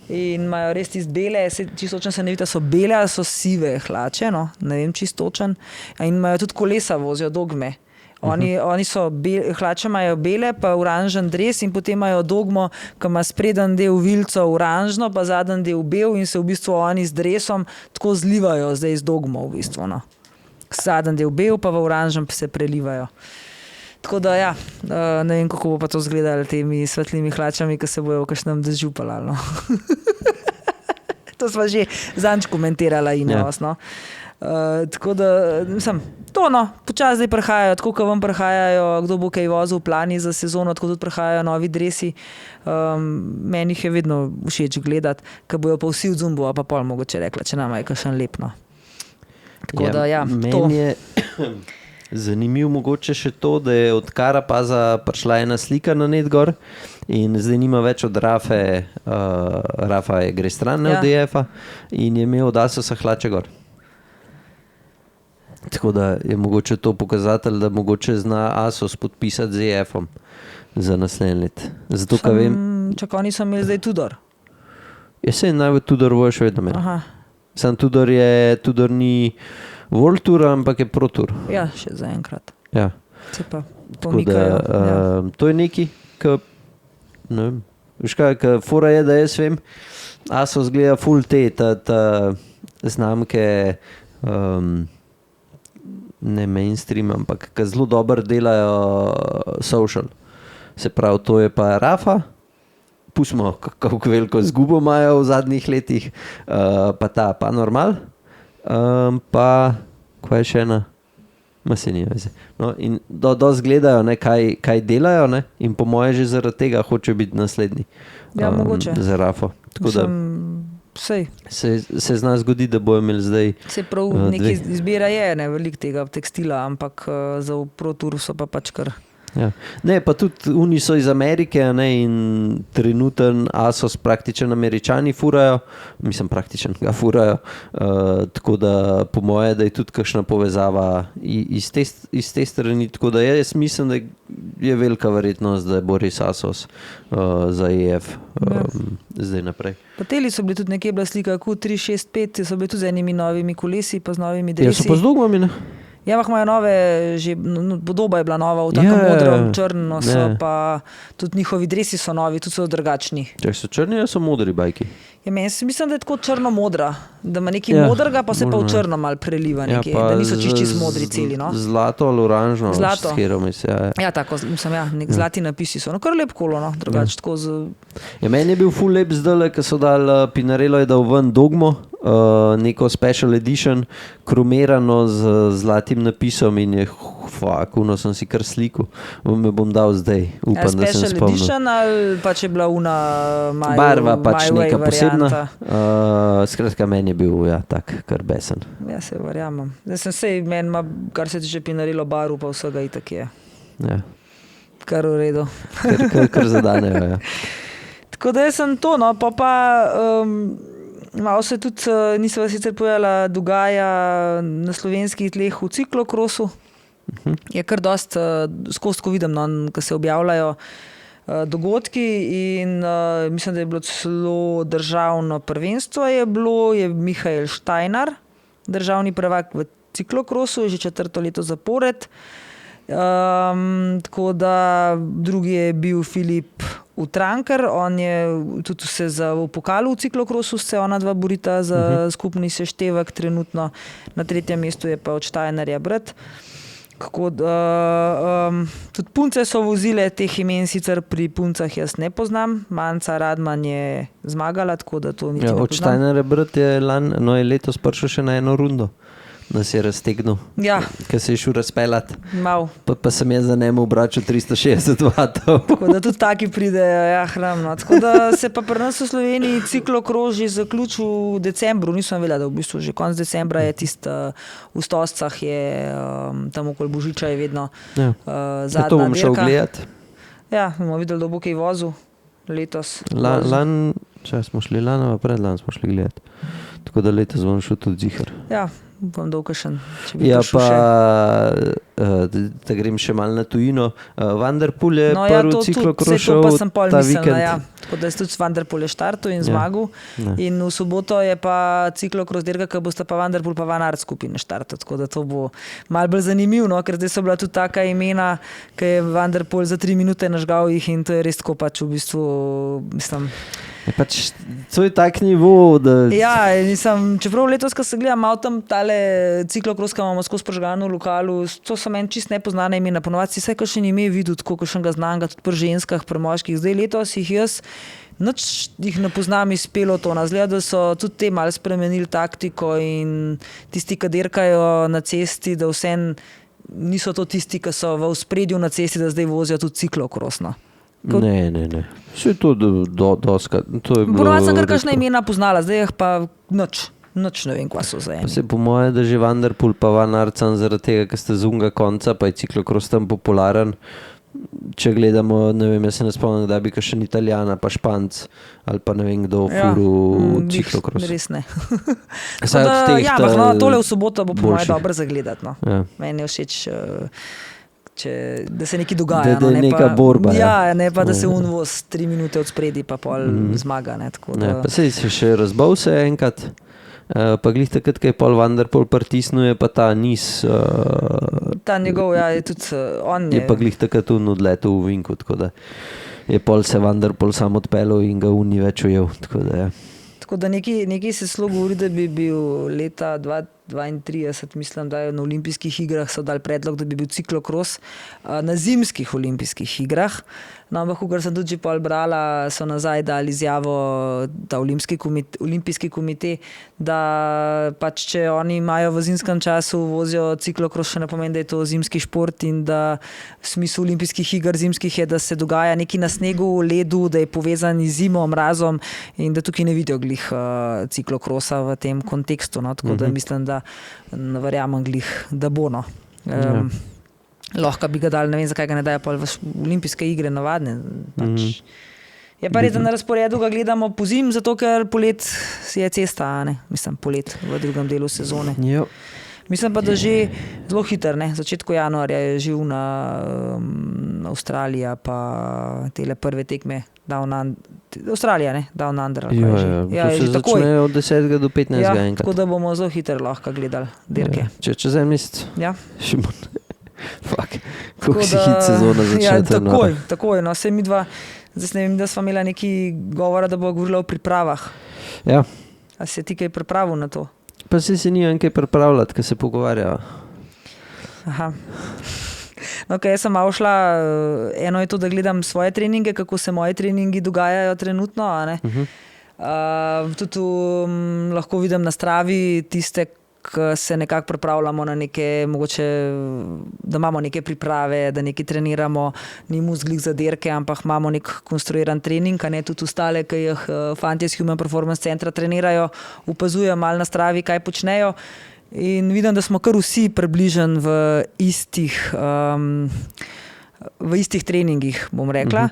in imajo res tist bele, čistočen se ne vidi, so bele ali so sive hlače, no, ne vem čistočen, in imajo tudi kolesa, vozijo dogme. Oni so hlače imajo bele, pa oranžen dres in potem imajo dogmo, ki ima spreden del vilco oranžno, pa zadnji del bel in se v bistvu oni z dresom tako zlivajo zdaj z dogmo v bistvu. No. Zadnji del bel, pa v oranžen se prelivajo. Tako da ja, ne vem, kako bo pa to izgledalo temi svetlimi hlačami, ki se bojo v kakšnem dežju pelali. No. To sva že zanč komentirala Ineos, no. Tako da, mislim, počasi zdaj prihajajo, tako kot vam prihajajo, kdo bo kaj vozil v plani za sezono, tako tudi prihajajo novi dresi. Meni jih je vedno všeč gledati, ker bojo pa vsi v Zumbu, pa pol mogoče rekla, če nama je kakšen lepno. Tako da, ja, to.
Meni je zanimivo mogoče še to, da je od Carapaza prišla ena slika na net gor in zdaj nima več od Rafa gre stran od DF-a in je imel od Asosa hlače gor. Tako da je mogoče to pokazatelj, da mogoče zna Asos podpisati z EF-om za naslednje let. Zato, ker vem,
Čakaj, oni so imeli zdaj Tudor.
se najbolj Tudor bojo še vedno imeli.
Aha.
Sam Tudor ni World Tour, ampak je Pro Tour.
Ja, še zaenkrat.
Ja.
Se pa
Tako
pomikajo.
da, to je neki, ne vem, veš kaj, fora je, da jaz vem, Asos gleda full ta znamke, ne mainstream, ampak ki zelo dobro delajo social. Se pravi, to je pa Rafa, pustimo, kako veliko izgubo imajo v zadnjih letih, pa ta Panormal, pa kaj je še ena? Se ni veze. No, in dosti gledajo, ne, kaj delajo, ne, in po moje že zaradi tega hoče biti naslednji.
Ja, mogoče.
Za Rafo. Tako da
Sej.
se zna zgoditi, da bojo imeli zdaj
Se prav neki izbira je, ne, veliko tega tekstila, ampak za Pro Tour so pa pač kar.
Ja. Ne, pa tudi oni so iz Amerike, ne, in trenuten Asos praktičen Američani furajo, mislim praktičen ga furajo, tako da po moje, da je tudi kakšna povezava iz te strani, tako da jaz mislim, da je velika verjetnost, da bo res Asos za EF zdaj naprej.
Pa teli so bili tudi nekje bila slika Q365, so bili tudi z enimi novimi kolesi, pa z novimi
Ja,
dresi.
so pa z dogmami, ne?
Ja, ampak imajo nove, že podoba je bila nova, v takem modrem, črno so, pa tudi njihovi dresi so novi, tudi so drugačni.
Če so črni, ali so modri bajki?
Ja, mislim, da je tako črno-modra, da ima nekaj modrega, pa se pa v črno malo preliva nekje, da niso čisti modri celi. No?
Zlato ali oranžno,
Zlato.
ja.
Tako, mislim, nek zlati napisi so. No, kar lep kolo, no, drugače tako z...
Ja, meni je bil ful lep zdajle, ko so dali, Pinarello je dal ven dogmo, neko special edition, kromirano z zlatim napisom in je, kuno sem si kar slikal, me bom dal zdaj, upam, da sem spomnil.
Special edition ali pač je bila una
Barva pač neka posebna,
varianta.
skratka meni je bil, ja, tak, kar besen.
Ja, se verjamem. Zdaj sem sej, meni ima, kar se tiče Pinarello barv, pa vsega itak je.
Ja.
Kar v redu.
Kar zadanejo, ja.
Tako da jaz sem to, no, pa malo se tudi, nisem vas sicer povedala, dogaja na slovenskih tleh v ciklokrosu. Je kar dosti, skozi ko vidim, no, ko se objavljajo dogodki in mislim, da je bilo celo državno prvenstvo je Mihael Štajnar, državni prvak v ciklokrosu, je že 4. leto zapored. Tako da drugi je bil Filip Utranker, on je tudi se v pokalu v ciklokrosu se ona dva borita za skupni seštevek trenutno, na 3. mestu je pa od Štajnerja brat. Kako tudi punce so vozile, teh imen sicer pri puncah jaz ne poznam, Manca Radman je zmagala, tako da to niti ne poznam.
Od Štajnerja brat je je letos prišel še na eno rundo. Nas je raztegnil,
ja.
Ker se je šel razpeljati. Pa sem jaz za njemu obračal 360 vatov.
Tako da tudi taki pridejo, ja, hramno. Tako da se pa pri nas v Sloveniji ciklokross že zaključil v decembru, nisem vedela, da v bistvu že konec decembra je v Stoscah je tam okoli Božiča je vedno zadnja dirka.
To bom šel gledat.
Ja, bomo videli, da bo kaj vozil letos.
Smo šli lani, predlan smo šli gledat. Tako da letos bom šel tudi zihar.
Ja, upam, da vkašen, če bi
ja,
prišel
pa,
še.
Da grem še malo na tujino. Van der Poel je
No ja,
prvi
to tudi,
ciklokros
saj to pa sem pol
ta
mislila,
vikend.
ja. Tako da je tudi Van der Poel je štartal in zmagal.
Ja.
In v soboto je pa ciklokros dirka, ko bosta pa Van der Poel pa Van Aert skupine štartal. Tako da to bo malo bolj zanimivo, no? Ker zdaj so bila tudi taka imena, ki je Van der Poel za 3 minute nažgal jih in to je res tako pač v bistvu, mislim...
Pač, to je tak nivo, da...
Ja, mislim, čeprav letos, ko se gledam malo tam tale ciklokros, ko imamo skozi požgano v lokalu, to so meni čist nepoznane imena, ponovadi si vsaj kakšen ime videl, tako kakšnega znanga, tudi pri ženskah, pri moških. Zdaj letos jih jaz nič jih ne poznam iz pelotona. Zgleda, da so tudi te malo spremenili taktiko in tisti, ki dirkajo na cesti, da vsem niso to tisti, ki so v ospredju na cesti, da zdaj vozijo tudi ciklokros, no.
Ne. Vse to doska.
Ponovadi sem kar kakšna imena poznala, zdaj jih pa nič ne vem, kva so za eni.
Se po moje, da že Van der Poel pa Van Aert zaradi tega, ker ste z unga konca, pa je ciklokros tam popularen, če gledamo, ne vem, jaz se ne spomnim, da bi kakšen Italijana, pa Španc, ali pa ne vem, kdo furu ciklokros.
Res ne.
Saj od teh
ampak tole v soboto bo po moje
boljših.
dobro zagledati. No.
Ja.
Meni je všeč, da se nekaj dogaja.
Da je neka borba.
Ja, ne pa, da se unvoz 3 minute od spredi, pa pol zmaga. Ne, tako da...
Pa sej se še razbal se enkrat, pa glih takrat, kaj je pol Van der Poel pritisnil, je pa ta niz.
Ta njegov, ja, je tudi on.
Je pa glih takrat odletel v vinku, tako da je pol se Van der Poel sam odpeljal in ga ni več ujel.
Tako da nekaj se zelo govori, da bi bil leta 2032, mislim, da je na olimpijskih igrah so dali predlog, da bi bil ciklokros na zimskih olimpijskih igrah. No, ampak, kar sem tudi že pol brala, so nazaj dali izjavo ta olimpijski komite, da pač, če oni imajo v zimskem času vozijo ciklokros, še ne pomeni, da je to zimski šport in da smisel olimpijskih iger zimskih je, da se dogaja nekaj na snegu, ledu, da je povezan z zimo, mrazom in da tukaj ne vidijo glih ciklokrosa v tem kontekstu. No? Tako da mislim, da verjamem glih, da bo. No. Lahko bi ga dali, ne vem, zakaj ga ne dajo v olimpijske igre navadne. Pač. Je pa res, da na razporedu ga gledamo po zim, zato ker polet je cesta, ne? Mislim, polet v drugem delu sezone.
Jo.
Mislim pa, da že zelo hiter, ne? Začetku januarja je živ na Avstralija, pa tele prve tekme Avstralija, ne? Down Under.
Ja, to se začne od 10. do 15.
Ja,
enkrat.
tako da bomo zelo hiter lahko gledali dirke.
Ja. Čez en mesec.
Ja.
Šimon. Fak, koliko si hit sezona začne.
Ja, takoj. No, se mi dva, zdaj ne vem, da sva imela neki govora, da bo govorila o pripravah.
Ja.
A se ti kaj pripravil na to?
Pa se nimam kaj pripravljati, ko se pogovarjava.
Aha. No, kaj jaz sem malo šla, eno je to, da gledam svoje treninge, kako se moji treningi dogajajo trenutno, a ne? Tudi lahko vidim na Stravi tiste, ki se nekako pripravljamo na neke, mogoče, da imamo neke priprave, da nekaj treniramo, ni muzglih za dirke, ampak imamo nek konstruiran trening, a ne tudi ostale, ki jih fantje iz Human Performance Centra trenirajo, opazujem malo na Stravi, kaj počnejo in vidim, da smo kar vsi približeni v istih treningih, bom rekla.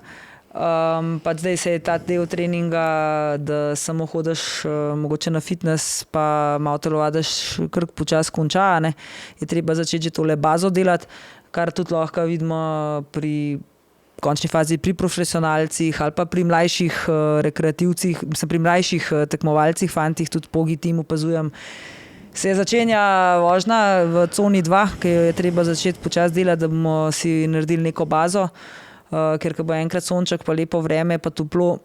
Pa zdaj se je ta del treninga, da samo hodiš mogoče na fitness, pa malo telovadiš, kar počas konča, ne? Je treba začeti že tole bazo delati, kar tudi lahko vidimo pri končni fazi pri profesionalcih ali pa pri mlajših rekreativcih, pri mlajših tekmovalcih, fantih, tudi pogi tim opazujem. Se začenja vožnja v coni 2, ki jo je treba začeti počas delati, da bomo si naredili neko bazo. Ker ko bo enkrat sonček, pa lepo vreme, pa toplo,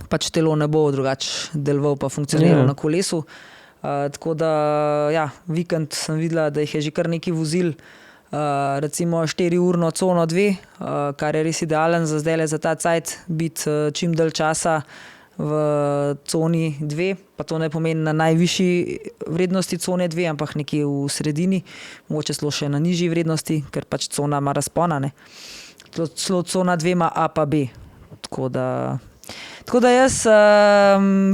pač telo ne bo drugače deloval, pa funkcioniral na kolesu. Tako da, ja, vikend sem videla, da jih je že kar nekaj vozil, recimo 4-urno cono 2, kar je res idealen za zdajle, za ta cajt, biti čim dalj časa v coni 2, pa to ne pomeni na najvišji vrednosti cone 2, ampak nekje v sredini, mogoče celo še na nižji vrednosti, ker pač cona ima razpona, ne. Celo cona 2 ima A pa B. Tako da jaz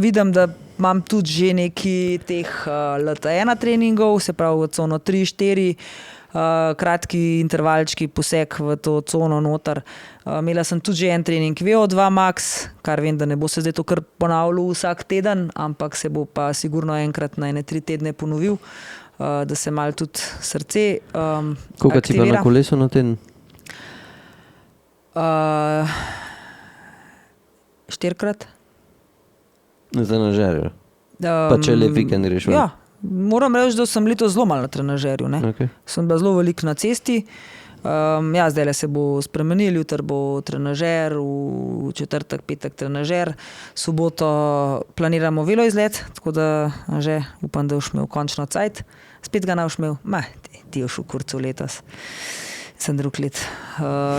vidim, da imam tudi že neki teh LT1 treningov, se pravi v cono 3-4, kratki intervalčki, poseg v to cono noter. Imela sem tudi že en trening VO2 max, kar vem, da ne bo se zdaj to kar ponavljal vsak teden, ampak se bo pa sigurno enkrat na 3 tedne ponovil, da se malo tudi srce aktivira.
Koliko ti pa na kolesu na teden?
4-krat.
Na trenažerju? Pa če lep vikend greš ven?
Ja, moram reči, da sem letos zelo malo na trenažerju.
Okay.
Sem bila zelo veliko na cesti. Ja, zdaj se bo spremenil, jutri bo trenažer, v četrtek, petek trenažer, soboto planiramo velo izlet, tako da že upam, da boš imel končno cajt. Spet ga ne boš imel, ti boš v kurcu letos. Sem drug let.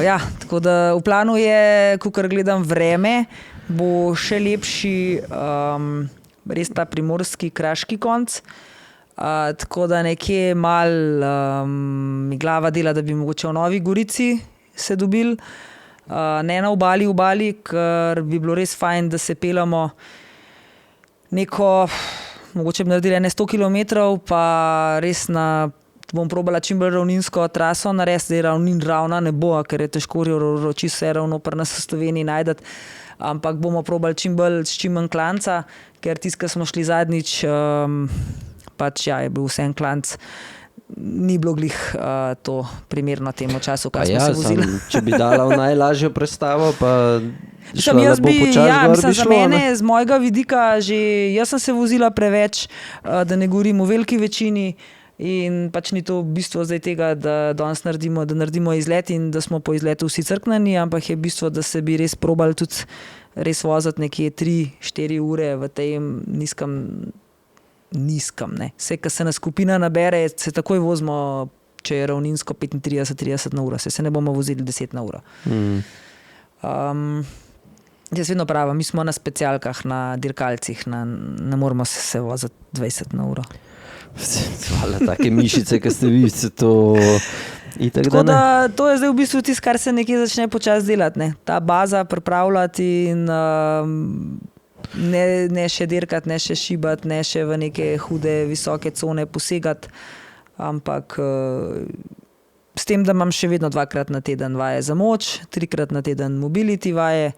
Ja, tako da v planu je, kakor gledam vreme, bo še lepši res ta primorski kraški konc. Tako da nekje malo mi glava dela, da bi mogoče v Novi Gorici se dobili. Ne na obali, ker bi bilo res fajn, da se pelamo neko, mogoče bi naredili 100 kilometrov, pa res na bom probala čim bolj ravninsko traso narediti, zdaj ravna ne bo, ker je težko roči vse ravno pri nas v Sloveniji najdati, ampak bomo probali čim manj klanca, ker tisto, ko smo šli zadnjič, pač je bil vse en klanc, ni bilo glih to primerno temu času, ko smo se vozili.
Če bi dala v najlažjo predstavo, pa
Mislim, za mene, z mojega vidika, jaz sem se vozila preveč, da ne govorim o veliki večini in pač ni to bistvo zdaj tega, da danes naredimo izlet in da smo po izletu vsi crkneni, ampak je bistvo, da se bi res probali tudi res voziti nekje 3-4 ure v tem nizkem, ne. Vse, ko se na skupina nabere, se takoj vozimo, če je ravninsko 35-30 na uro, se ne bomo vozili 10 na uro. Jaz vedno pravim, mi smo na specialkah, na dirkalcih, ne moramo se voziti 20 na uro.
Hvala, take mišice, ki ste vi, se to itak
tako da to je zdaj v bistvu tisto, kar se nekje začne počasi delati, ne. Ta baza pripravljati in ne še dirkati, ne še šibati, ne še v neke hude, visoke cone posegati, ampak s tem, da imam še vedno 2-krat na teden vaje za moč, 3-krat na teden mobility vaje.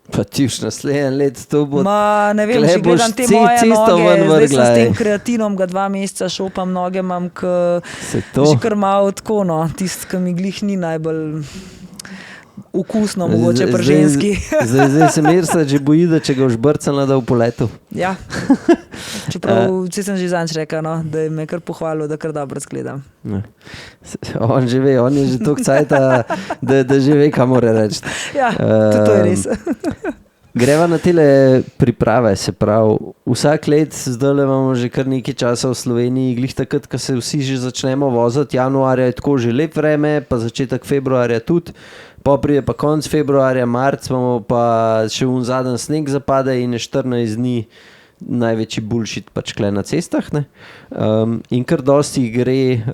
Pa ti už naslednje let to bo...
ne vem, že gledam te moje noge, zdaj sem s tem kreatinom ga 2 meseca šopam, noge imam že kar malo tako, no, tist, ki mi glih ni najbolj okusno, mogoče pri ženski.
Zdaj se Mirsa že boji, da če ga už brcala, da v poletu.
Ja, čeprav sem že zanč rekel, no, da me kar pohvalil, da kar dobro zgledam.
On že ve, on je že toliko cajta, da že ve, kaj mora reči.
Ja, tudi to je res.
Greva na tele priprave, se pravi, vsak let, zdaj imamo že kar nekaj časa v Sloveniji, glih takrat, ko se vsi že začnemo voziti, januarja je tako že lep vreme, pa začetek februarja tudi, pa prije pa konc februarja, marc imamo pa še zadnji sneg zapade in je 14 dni največji bullshit pač kle na cestah, ne. In kar dosti gre,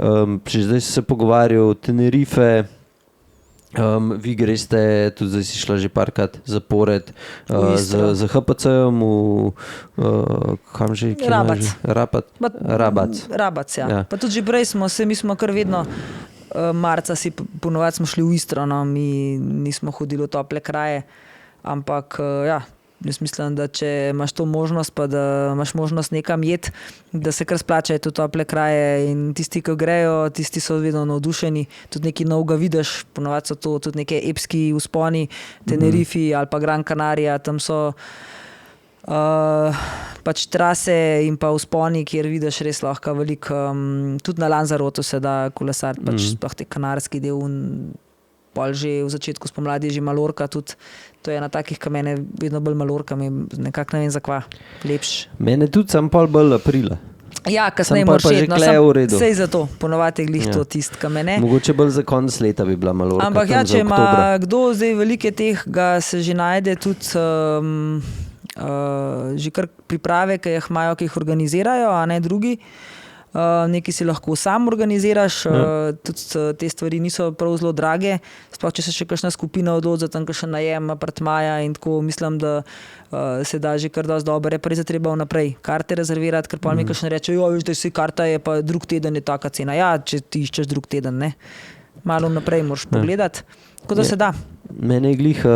že zdaj se pogovarjal Tenerife, vi greste, tudi zdaj si šla že parkrat zapored z HPC-om kam že?
Rabac, ja. Pa tudi že prej mi smo kar vedno marca ponovadi smo šli v Istro, no, mi nismo hodili v tople kraje, ampak ja, jaz mislim, da če imaš to možnost, pa da imaš možnost nekam jeti, da se kar splačajo v tople kraje in tisti, ki grejo, tisti so vedno navdušeni, tudi nekaj novega vidiš, ponovadi so to tudi neke epski vzponi, Tenerifi ali pa Gran Canaria, tam so pač trase in pa vzponi, kjer vidiš res lahko veliko, tudi na Lanzarotu se da kolesariti, pač sploh te kanarski del, pol že v začetku spomladi že Malorka, tudi to je ena takih, ki mene vedno bolj Malorka, mi nekako ne vem zakva, lepš.
Mene tudi sam pol bolj aprila.
Ja, kasneje moraš šetno, sej zato, ponovati je glih to tist, ka me ne.
Mogoče bolj za konec leta bi bila Malorka.
Ampak ja, če ima kdo zdaj velike teh, ga se že najde tudi že kar priprave, ki jih organizirajo, a ne drugi. Nekaj si lahko sam organiziraš, tudi te stvari niso prav zelo drage, sploh če se še kakšna skupina odloči za tam kakšen najem apartmaja in tako, mislim, da se da že kar dosti dobro, je pa res treba vnaprej karte rezervirati, ker pa mi kakšen reče, veš, da si karta je pa drug teden je taka cena. Ja, če ti iščeš drug teden, ne. Malo vnaprej moraš pogledati, tako da se da.
Mene je glih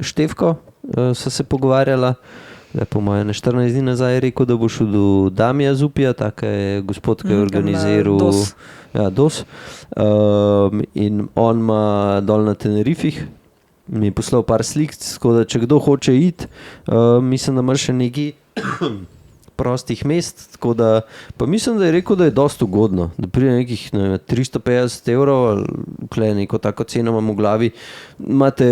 Štefko so se pogovarjala, po moje na 14 dni nazaj je rekel, da bo šel do Damija Zupija, tako je gospod, ki je organiziral DOS. In on ima dol na Tenerifih, mi je poslal par slik, tako da če kdo hoče iti, mislim, da ima še nekaj prostih mest, tako da, pa mislim, da je rekel, da je dosti ugodno, da pride nekih 350 €, ali neko tako ceno imam v glavi, imate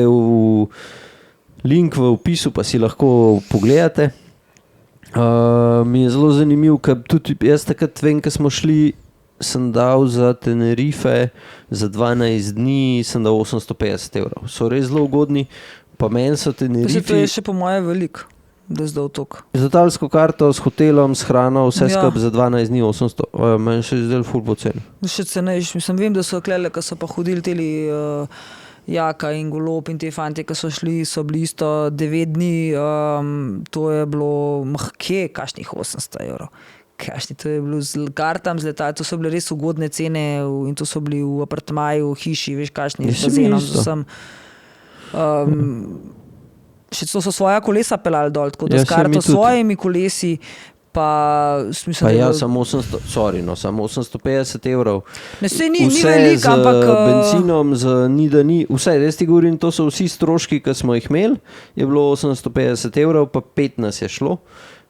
link v opisu, pa si lahko pogledate. Mi je zelo zanimiv, ker tudi jaz takrat vem, ko smo šli, sem dal za Tenerife za 12 dni, sem dal 850 €. So res zelo ugodni, pa meni so Tenerifi...
To je še po moje veliko, da je zdaj otok.
Z letalsko karto, s hotelom, s hrano, vse skupaj za 12 dni 800. Meni se je zdaj ful poceni.
Še cenejš, mislim, vem, da so klele, ko so pa hodili teli... Jaka in Golob in te fante, ki so šli, so bili isto 9 dni, to je bilo, kakšnih 800 €. Kašni, to je bilo z kartam, z letal, to so bile res ugodne cene in to so bili v apartmaju, v hiši, veš, kašni, z bazenom, z vsem. Še to so svoja kolesa pelali dol, tako da s karto svojimi kolesi, pa mislim,
pa ja, samo 850 €.
Ne, sej ni velik, ampak
benzinom, z ni da ni, vse, jaz ti govorim, to so vsi stroški, ki smo jih imeli, je bilo 850 €, pa 5 nas je šlo.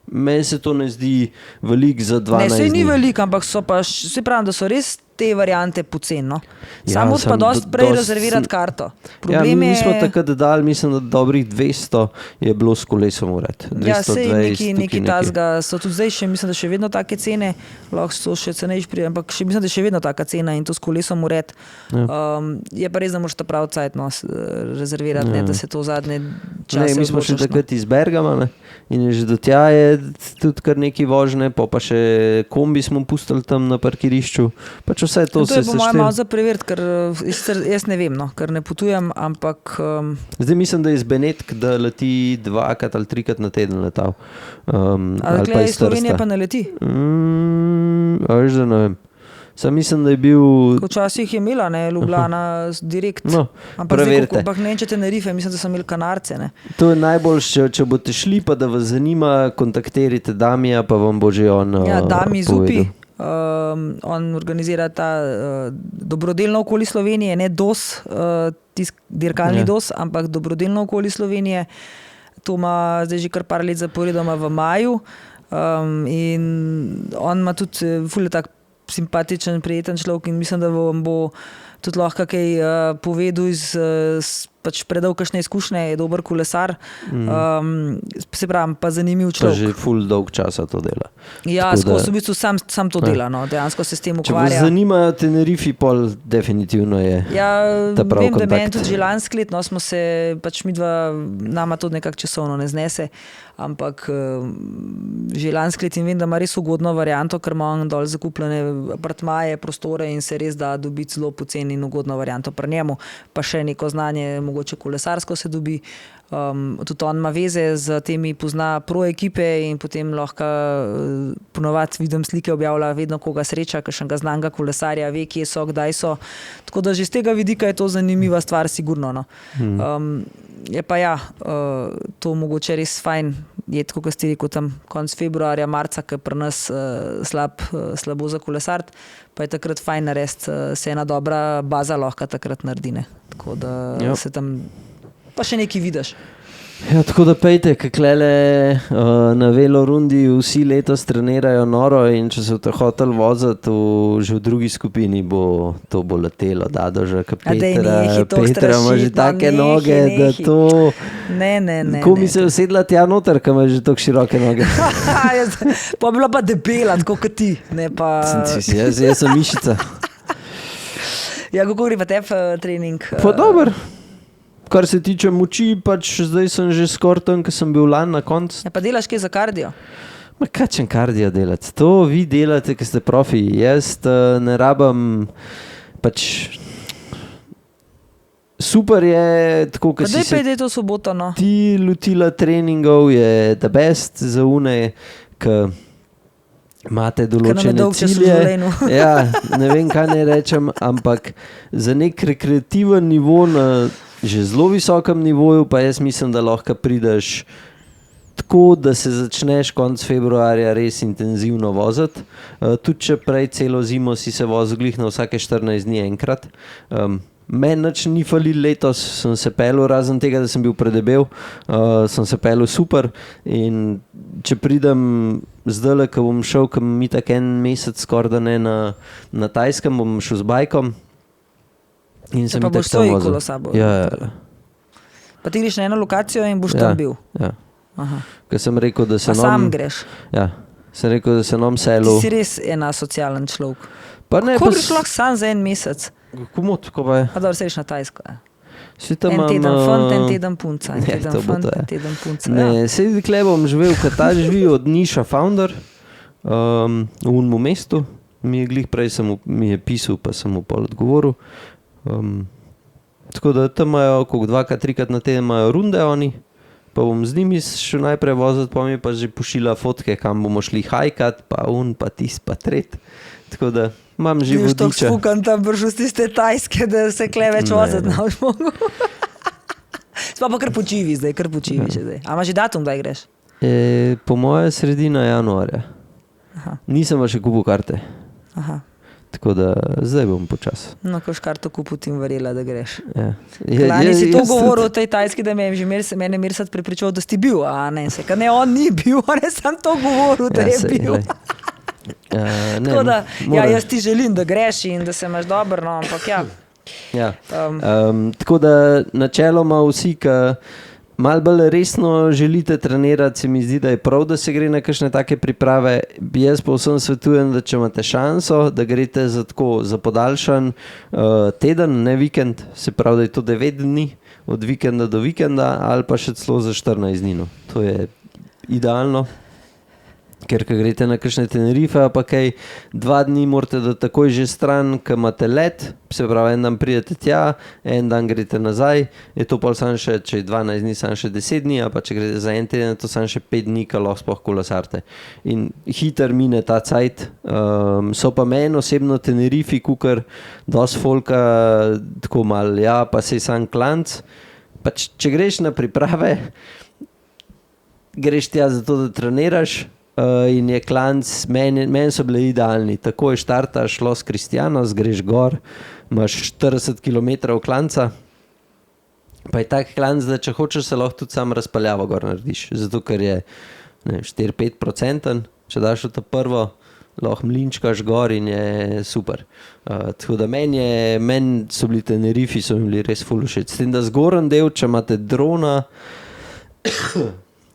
Meni se to ne zdi veliko za 12
dni. Ne, sej ni
dni.
veliko, ampak so pa, se pravim, da so res te variante poceni, no.
Ja,
Samo pa dosti prej rezervirati karto. Problem
mi
je...
smo takrat dali, mislim, da dobrih 200 je bilo s kolesom ured. 220,
ja, sej neki tazga, so tudi zdaj še, mislim, da še vedno take cene, lahko so še cenejši pri, ampak še, mislim, da še vedno taka cena in to s kolesom ured.
Ja.
Je pa res, da moraš ta prav cajt, no, rezervirati, ne, da se to v zadnje čase
mi smo še
odločiš,
takrat iz Bergama, ne, in je že do tja je tudi kar neki vožne, pa še kombi smo pustili tam na parkirišču, pač vse to se
je po mojem malo za preveriti, ker jaz ne vem, no, ker ne potujem, ampak...
Zdaj mislim, da je iz Benetk, da leti 2 ali 3 na teden letal.
Ali pa iz Slovenije pa ne leti?
Veš, da ne vem. Sam mislim, da je bil...
Včasih je imela, ne, Ljubljana direkt.
No,
ampak zdaj, ampak ne, če Tenerife, mislim, da so imeli Kanarce, ne.
To je najboljše, če boste šli, pa da vas zanima, kontaktirajte Damija, pa vam bo že on
ja, Dami Zupi.
povedal.
On organizira ta dobrodelno okoli Slovenije, ne DOS, dirkalni DOS, ampak dobrodelno okoli Slovenije. To ima zdaj že kar par let zaporedoma v maju in on ima tudi ful tak simpatičen, prijeten človek in mislim, da vam bo tudi lahko kaj povedal pač predal kakšne izkušnje, je dober kolesar, se pravim, pa zanimiv človek.
Pa že ful dolg časa to dela.
Ja, skozi v bistvu sam to dela, no, dejansko se s tem ukvarja.
Če vas zanimajo Tenerifi, pol definitivno je ta prav
vem,
kontakt.
Da meni tudi že lansko let, no, smo se, pač midva, nama to nekako časovno ne znese, ampak že lansko let in vem, da ima res ugodno varianto, ker ima on dol zakupljene apartmaje, prostore in se res da dobiti zelo poceni in ugodno varianto pri njemu, pa še neko znanje, mogoče kolesarsko se dobi. Tudi on ima veze z temi, pozna pro ekipe in potem lahko ponovadi vidim slike, objavlja vedno koga sreča, kakšnega znanega kolesarja, ve, kje so, kdaj so. Tako da že z tega vidika je to zanimiva stvar, sigurno. No. Je pa ja, to mogoče res fajn je, tako kot ste rekel, tam konc februarja, marca, ki je pri nas slabo za kolesart, pa je takrat fajn narediti, se ena dobra baza lahko takrat naredi, ne. Tako da se tam pa še nekaj vidiš.
Ja, tako da pejte, kaklele na velorundi vsi letos trenirajo noro in če se boste hoteli voziti že v drugi skupini, to bo letelo, Dadoža, Petra ima že take noge, da to...
Ne.
Ko mi se usedla tja noter, ko ima že tako široke noge.
Pa bila pa debela, tako kot ti, ne pa...
Jaz sem mišica.
Ja, kako gre pa tebi trening?
Pa dober. Kar se tiče moči, pač zdaj sem že skoraj tam, ko sem bil lani na koncu.
Ja, pa delaš kaj za kardio?
Ma kaj čem kardio delati? To vi delate, ki ste profi. Jaz ne rabam, pač super je, tako, ko si se
to soboto, no.
ti lotila treningov, je the best za une, ki imate določene cilje. Ja, ne vem, kaj ne rečem, ampak za nek rekreativen nivo na že zelo visokem nivoju, pa jaz mislim, da lahko prideš tako, da se začneš konec februarja res intenzivno voziti. Tudi če prej celo zimo si se vozil glih na vsake 14 dni enkrat. Meni nič ni falil letos, sem se pelil, razen tega, da sem bil predebel, sem se pelil super in če pridem zdajle, ko bom šel, ko mi tak en mesec skoraj da ne na Tajskem, bom šel z bajkom. In sem
pa boš svoj kolo sabo.
Ja.
Pa ti greš na eno lokacijo in boš tam bil.
Ja. Ker sem rekel, da se
sam greš.
Ja. Sem rekel, da se nam selu.
Ti si res ena socialen človek.
Kako
greš lahko sam za en mesec?
Komot, ko pa je.
A dobro, se greš na Tajsko, ja.
En
teden fant, en teden punca. En teden fant, en teden punca.
Ne, sej tukaj bom živel, ker ta živi od Niša Founder v unmu mestu. Mi je glih prej mi je pisal, pa sem mu pol odgovoril. Tako da tam imajo, koliko 2-3 na teden imajo runde oni, pa bom z njimi šel najprej voziti, pa mi pa že pošila fotke, kam bomo šli hajkat, pa pa tis, pa tret. Tako da imam že
Ti to
vodiča.
spukan tam brž z tiste tajske, da se kle več voziti ne boš mogel. Sploh pa kar počivi zdaj, še zdaj. A imaš že datum, da greš?
Po moje sredina januarja.
Aha.
Nisem pa še kupil karte.
Aha.
Tako da zdaj bom počas.
No, ko škarto kupil, ti verjela, da greš.
Ja.
Lani si to govoril o tej tajski, da mene Mirsad prepričal, da si bil, a ne, ne, on ni bil, on je sam to govoril, da je bil. Tako da, jaz ti želim, da greš in da se imaš dobro, no, ampak ja.
Ja. Tako da načeloma vsi, ki malo bolj resno želite trenirati, se mi zdi, da je prav, da se gre na kakšne take priprave. Jaz pa vsem svetujem, da če imate šanso, da greste za podaljšan teden, ne vikend, se pravi, da je to 9 dni od vikenda do vikenda ali pa še celo za 14 dni. No. To je idealno. Ker ko greste na kakšne Tenerife, pa kaj 2 dni morate da takoj že stran, ko imate let, se pravi, en dan pridete tja, en dan greste nazaj, je to pol samo še, če je 12 dni, samo še 10 dni, a pa če greste za en teden, to samo še 5 dni, ko lahko sploh kolesarite. In hiter mine ta cajt. So pa meni osebno Tenerifi, kukar dosti folka, tako malo, ja, pa sej sam klanc. Pa če greš na priprave, greš tja zato, da treniraš, in je klanc, meni so bili idealni. Takoj štartaš Los Cristianos, greš gor, imaš 40 km klanca, pa je tak klanc, da če hočeš, se lahko tudi sam razpaljavo gor narediš, zato ker je 4-5%, če daš v to prvo, lahko mlinčkaš gor in je super. Tako da meni so bili Tenerifi, so mi bili res ful všeč. S tem, da zgoren del, če imate drona,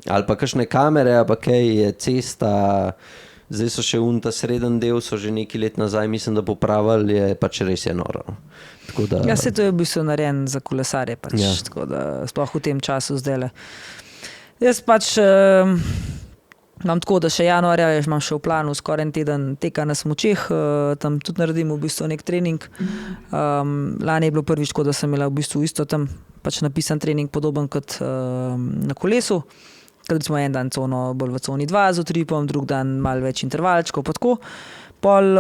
ali pa kakšne kamere, ali pa kaj je cesta, zdaj so še ta sreden del, so že nekaj let nazaj, mislim, da popravili, je pač res je noro. Tako da,
ja, se to je v bistvu narejen za kolesarje, pač,
ja.
Tako da sploh v tem času zdajle. Jaz pač imam tako, da še januarja imam še v planu skoraj en teden teka na smučeh, tam tudi naredim v bistvu nek trening. Lani je bilo prvič, da sem imela v bistvu isto tam pač napisan trening, podoben kot na kolesu. Kadar smo en dan cono bolj v coni 2 z utripom, drug dan malo več intervalčkov, pa tako. Pol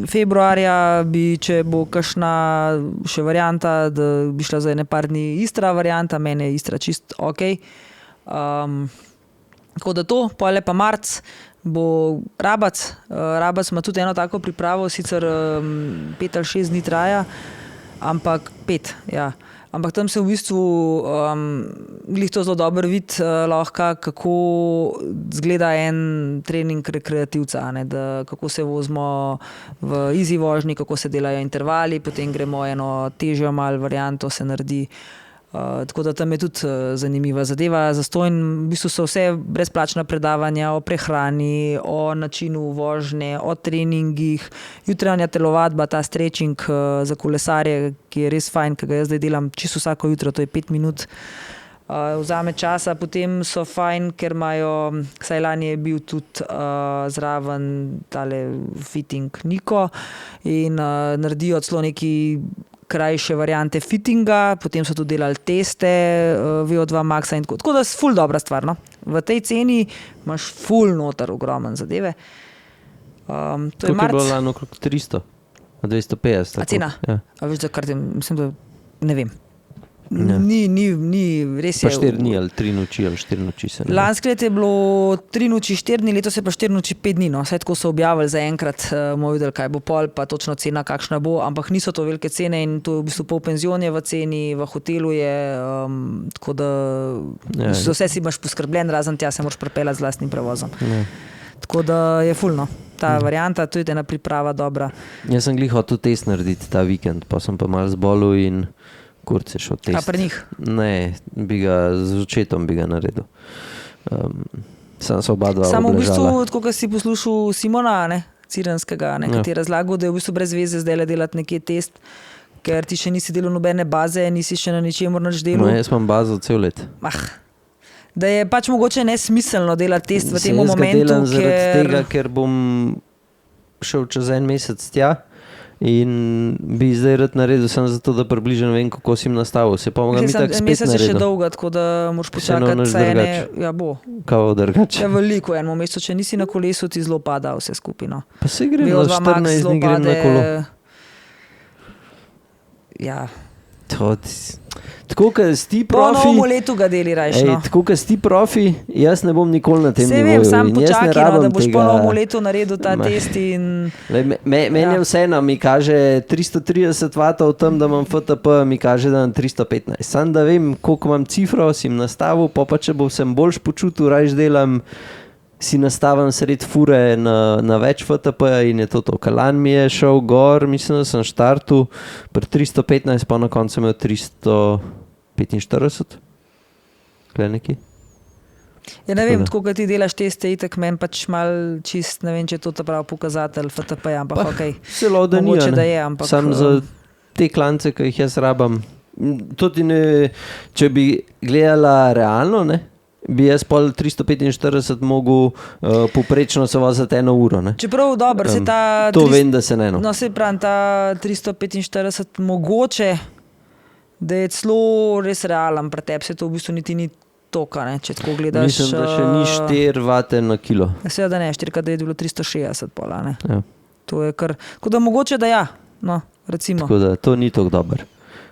februarja bi, če bo kakšna še varianta, da bi šla za ene par dni Istra varianta, meni je Istra čist ok. Tako da to, pol je pa marc, bo Rabac. Rabac ima tudi eno tako pripravo, sicer 5 ali 6 dni traja, ampak 5, ja. Ampak tam se v bistvu glih to zelo dobro vidi lahko, kako zgleda en trening rekreativca, ne, da kako se vozimo v easy vožnji, kako se delajo intervali, potem gremo eno težjo malo varianto, se naredi. Tako da tam je tudi zanimiva zadeva. Zastonj v bistvu so vse brezplačna predavanja o prehrani, o načinu vožnje, o treningih, jutranja telovadba, ta stretching za kolesarje, ki je res fajn, ki ga jaz zdaj delam čisto vsako jutro, to je 5 minut. Vzame časa, potem so fajn, ker imajo, saj lani je bil tudi zraven tale fitting Niko in naredijo celo neki krajše variante fittinga, potem so tudi delali teste VO2 Maxa in tako da je ful dobra stvar, no. V tej ceni imaš ful noter ogromen zadeve. To je marc.
Koliko je bilo lani okrog 300? 250?
A cena?
Ja.
A veš, da kar mislim, da ne vem.
Ja.
Ni, res je.
Pa 4 dni ali 3 noči ali 4 noči se ne.
Lansko leto je bilo 3 noči, 4 dni, letos je pa 4 noči, 5 dni. No. Saj tako so objavili za enkrat, bomo videli, kaj bo pol, pa točno cena kakšna bo, ampak niso to velike cene in to je v bistvu pol penzion je v ceni, v hotelu je, tako da ja, vse si imaš poskrbljen, razen tja se moraš pripeljati z lastnim prevozom. Ja. Tako da je fulno. Ta varianta, to je ena priprava dobra.
Jaz sem glih hotel test narediti ta vikend, pa sem pa malo zbolel in kurce šel test.
A pri njih?
Ne, z očetom bi ga naredil. Sam so oba dva obležala.
Samo v bistvu, tako kot si poslušal Simona, ne, Ciranskega, ne, ki je razlagal, da je v bistvu brez veze zdaj delati nekje test, ker ti še nisi delal nobene baze, nisi še na ničemur nič delal.
No, jaz imam bazo cel let.
Da je pač mogoče nesmiselno delati test v tem momentu,
delam zaradi tega, ker bom šel čez en mesec tja in bi zdaj rad naredil samo zato, da približno vem, kako si jim nastavil. Se pa mogam itak spet
mesec je še
naredil.
dolga, tako da moraš
naš
počakati cene.
drugače.
Ja, bo.
Kao drugače.
Ja, veliko v enem mesecu, če nisi na kolesu, ti zelo pada vse skupino.
Pa se grem na 14 dni grem na kolo.
Ja.
Tako, kot si ti
Po
profi,
novem letu ga deli rajš. No.
tako, kot si ti profi, jaz ne bom nikoli na tem
Vse
nivoju.
vem, sam
in jaz ne
počakaj, no,
rabim
da boš
tega.
po novem letu naredil ta
Ma-
test in
Meni
Ja.
je vseeno, mi kaže 330 vatov tam, da imam FTP, mi kaže, da imam 315. Sam da vem, koliko imam cifro, si jim nastavil, pa če bo sem boljš počutil, rajš delam, si nastavim sred fure na več FTP in je to. Kalan mi je šel gor, mislim, da sem štartu pri 315, pa na koncu imel 345. Kle neki.
ja, ne vem,
Tako da.
tako kot ti delaš teste, itak meni pač mal čist, ne vem, če je to ta pravi pokazatelj FTP, ampak okej.
Celo da ni,
Mogoče,
a ne.
da je, ampak,
Sam za te klance, ki jih jaz rabam, tudi ne, če bi gledala realno, ne, bi jaz pol 345 mogel poprečno se voziti 1 uro. Ne.
Čeprav dobro, se ta
To vem, da se ne eno.
No, se pravi, ta 345 mogoče, da je celo res realen, pri tebi se to v bistvu niti ni toka, ne, če tako gledaš.
Mislim, da še ni 4 vate na kilo.
Seveda ne, 4x9 je bilo 360 pola, ne.
Ja.
To je kar, tako da mogoče, da ja, no, recimo.
Tako da to ni tako dober.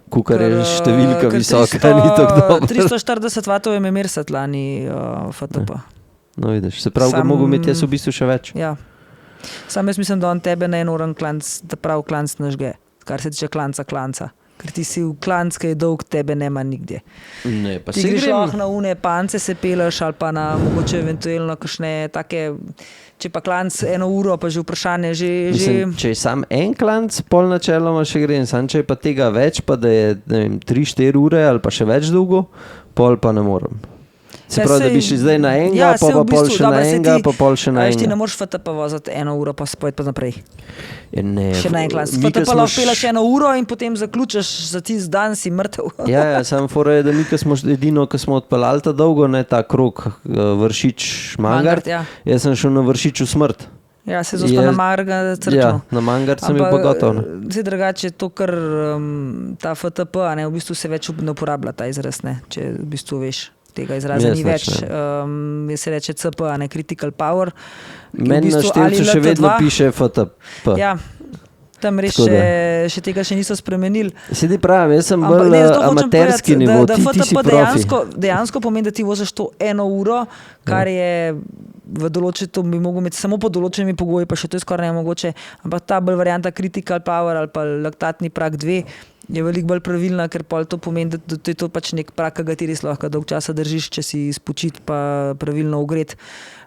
Kukar je
Ker,
številka
ker
visoka, ni tako dober.
340 vatov je Mersat lani FTP.
No, vidiš, se pravi, da
Sam-
mogo imeti jaz v bistvu še več.
Ja. Sam jaz mislim, da on tebe na en uran klanc, da prav klanc nažge, kar se tiče klanca. Ker ti si v klanc, ki je dolg, tebe nema nigdje.
Ne, pa
Ti
se
greš
grem.
lahko na une pance, se peleš ali pa na mogoče eventualno kakšne take, če pa klanc 1 uro, pa že vprašanje,
Mislim, če je sam en klanc, pol načeloma še grem, sam če je pa tega več, pa da je 3-4 ure ali pa še več dolgo, pol pa ne morem. Se
Ja,
pravi, da
sej-
bi šli zdaj na enega,
ja,
pa
sej v
pol
bistvu,
še
dobro,
na
sej
enega,
ti-
pa pol še na
a veš, ti ne
enega.
moreš FTP voziti 1 uro, pa se pojeti pa naprej.
Ja, ne,
Še na en klanc.
mi, ke
FTP
smo
lahko peleš 1 uro in potem zaključiš za tisti dan, si mrtev.
Ja, sam fora je, da mi, ki smo edino, ki smo odpeljali ta dolgo, ne ta krog Vršič-Mangart,
Ja.
jaz sem šel na Vršič v smrt.
Ja, se zelo na Marga crkno.
Ja, na Mangart sem bil pa gotov. Ne.
Zdaj drugače to, kar ta FTP, a ne, v bistvu se več ne uporablja ta izraz, ne, če v bistvu veš. Tega izraza
Jaz
ni
več
več. Se reče CP, a ne Critical Power. ki v
Meni na
bistvu ali
števcu še vedno
LT2
piše FTP.
Ja, tam res
Tako da.
še tega še niso spremenili.
Sedi pravim, jaz sem
Ampak
bolj
ne, zato hočem
amaterski
povedati,
nivo,
da
ti si
FTP
profi.
dejansko pomeni, da ti voziš to 1 uro, kar je v določenem, to bi mogel imeti samo pod določenimi pogoji, pa še to je skoraj nemogoče, ampak ta bolj varianta Critical Power ali pa laktatni prag 2 je veliko bolj pravilna, ker pol to pomeni, da to je to pač nek prag, ki ga ti res lahko dolg časa držiš, če si spočit pa pravilno ugret.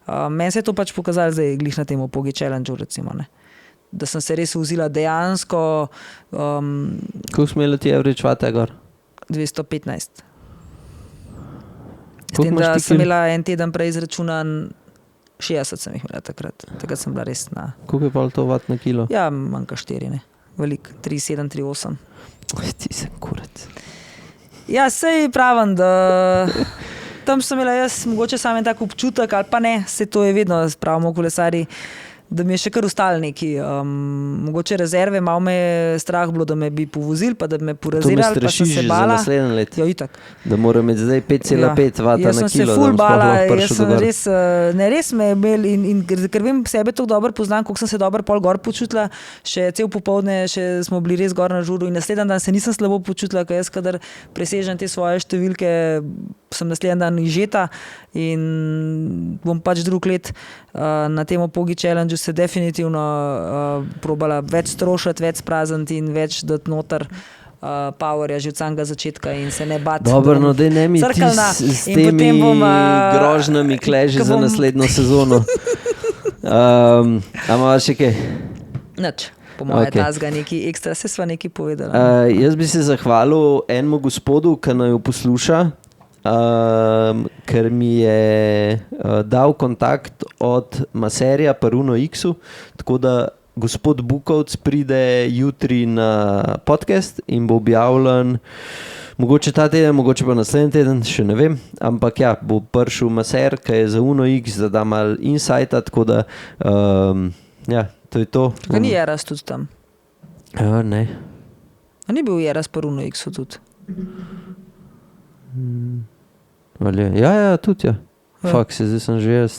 Meni se je to pač pokazalo zdaj glih na tem Pogi Challengeu, recimo, ne. Da sem se res vozila dejansko
Kako smo imeli ti average vate gor?
215. S
Koliko
tem,
imaš
da
ti
sem
kil?
imela en teden prej izračunan 60 sem jih imela takrat. Takrat sem bila res na,
Koliko je pol to vat na kilo?
ja, manjka 4, ne. Veliko, 3,7, 3,8.
Ti sem kurac.
Ja, sej pravim, da tam sem imela jaz mogoče sam en tak občutek, ali pa ne, se to je vedno, pravimo kolesari, da mi je še kar ostalo neki, mogoče rezerve, malo me je strah bilo, da me bi povozili, pa da bi me
To me
porazirali, pa sem
straši
se
že za
bala.
naslednje let.
Ja, itak.
Da mora imeti zdaj 5,5 vata
Jaz
na
sem se
kilo,
ful
da bom sploh
bala,
lahko
jaz
prišel
sem
do gor.
res, ne res me je imel in ker vem sebe tako dobro poznam, koliko sem se dobro pol gor počutila, še cel popoldne, še smo bili res gor na žuru in naslednji dan se nisem slabo počutila, ker jaz kadar presežem te svoje številke, sem naslednji dan izžeta in bom pač drug let na tem Pogi Challengeu se definitivno probala več strošiti, več sprazniti in več dati noter powerja že od samega začetka in se ne bati.
Dobro,
da bom
no daj ne mi ti
crkljna
s
in
temi
potem bom,
grožnami kleži
ko
za
bom-
naslednjo sezono. A imaš še kaj?
Nič, po mojem,
Okej.
tazga neki ekstra, se sva nekaj povedala.
Jaz bi se zahvalil enemu gospodu, ki naj jo posluša, ker mi je dal kontakt od maserja Paruno X-u, tako da gospod Bukovc pride jutri na podcast in bo objavljen mogoče ta teden, mogoče pa naslednji teden, še ne vem, ampak ja, bo prišel maser, ki je za Uno X, da da malo insighta, tako da ja, to je to.
Kaj ni Eras tudi tam?
Ne.
A ni bil Jeras pa Runo X tudi?
Ja, tudi ja.
Ja.
Fak se, zdaj sem že jaz.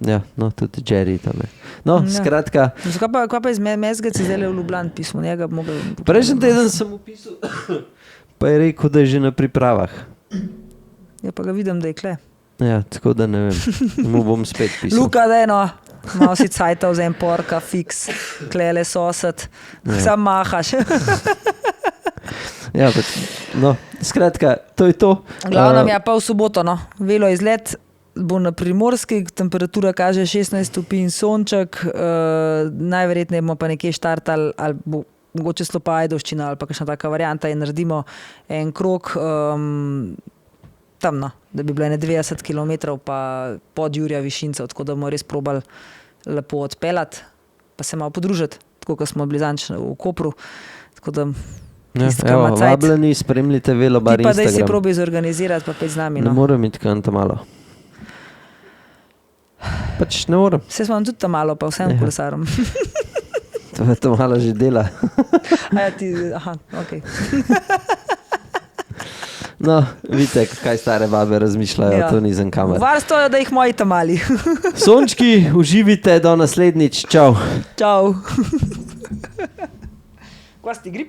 Ja, no, tudi Jerry tam je. No,
Ja.
skratka,
Kaj pa iz Mezgec zdaj v Ljubljani pismo? Njega bi mogel...
prejšnji teden sem upisal, pa je rekel, da je že na pripravah.
Ja, pa ga vidim, da je kle.
Ja, tako da ne vem, mu bom spet pisal.
Luka, da je no, malo si cajta vzem porka, fiks, klele sosed, sam mahaš.
Ja, pač, no, skratka, to je to.
Glavno je pa v soboto, no, velo izlet, bo na Primorski, temperatura kaže 16 stopinj sonček, najverjetneje bomo pa nekje štartali, ali bo mogoče Slopa Ajdovščina, ali pa kakšna taka varianta in naredimo en krog tam, no, da bi bilo 90 km pa pod Jurja Višincev, tako da bomo res probali lepo odpeljati, pa se malo podružiti, tako kot smo bili zanč v Kopru, tako da
Ja,
tisti, ki
evo,
ima cajt.
vabljeni, spremljite Velobar
Ti pa daj si
Instagram.
probi zorganizirati, pa pet z nami.
Ne
No.
morem iti kam tam malo. Pač ne morem.
Vse smo tudi tam malo, pa vsem
Ja.
kolesarom.
To malo že dela.
A ja, ti, aha, ok.
No, vidite, kaj stare babe razmišljajo,
Ja.
to nisem kamer.
Varstvo je, da jih moji tam mali.
Sončki, uživite, do naslednjič, čau.
Čau. Kva si ti grip?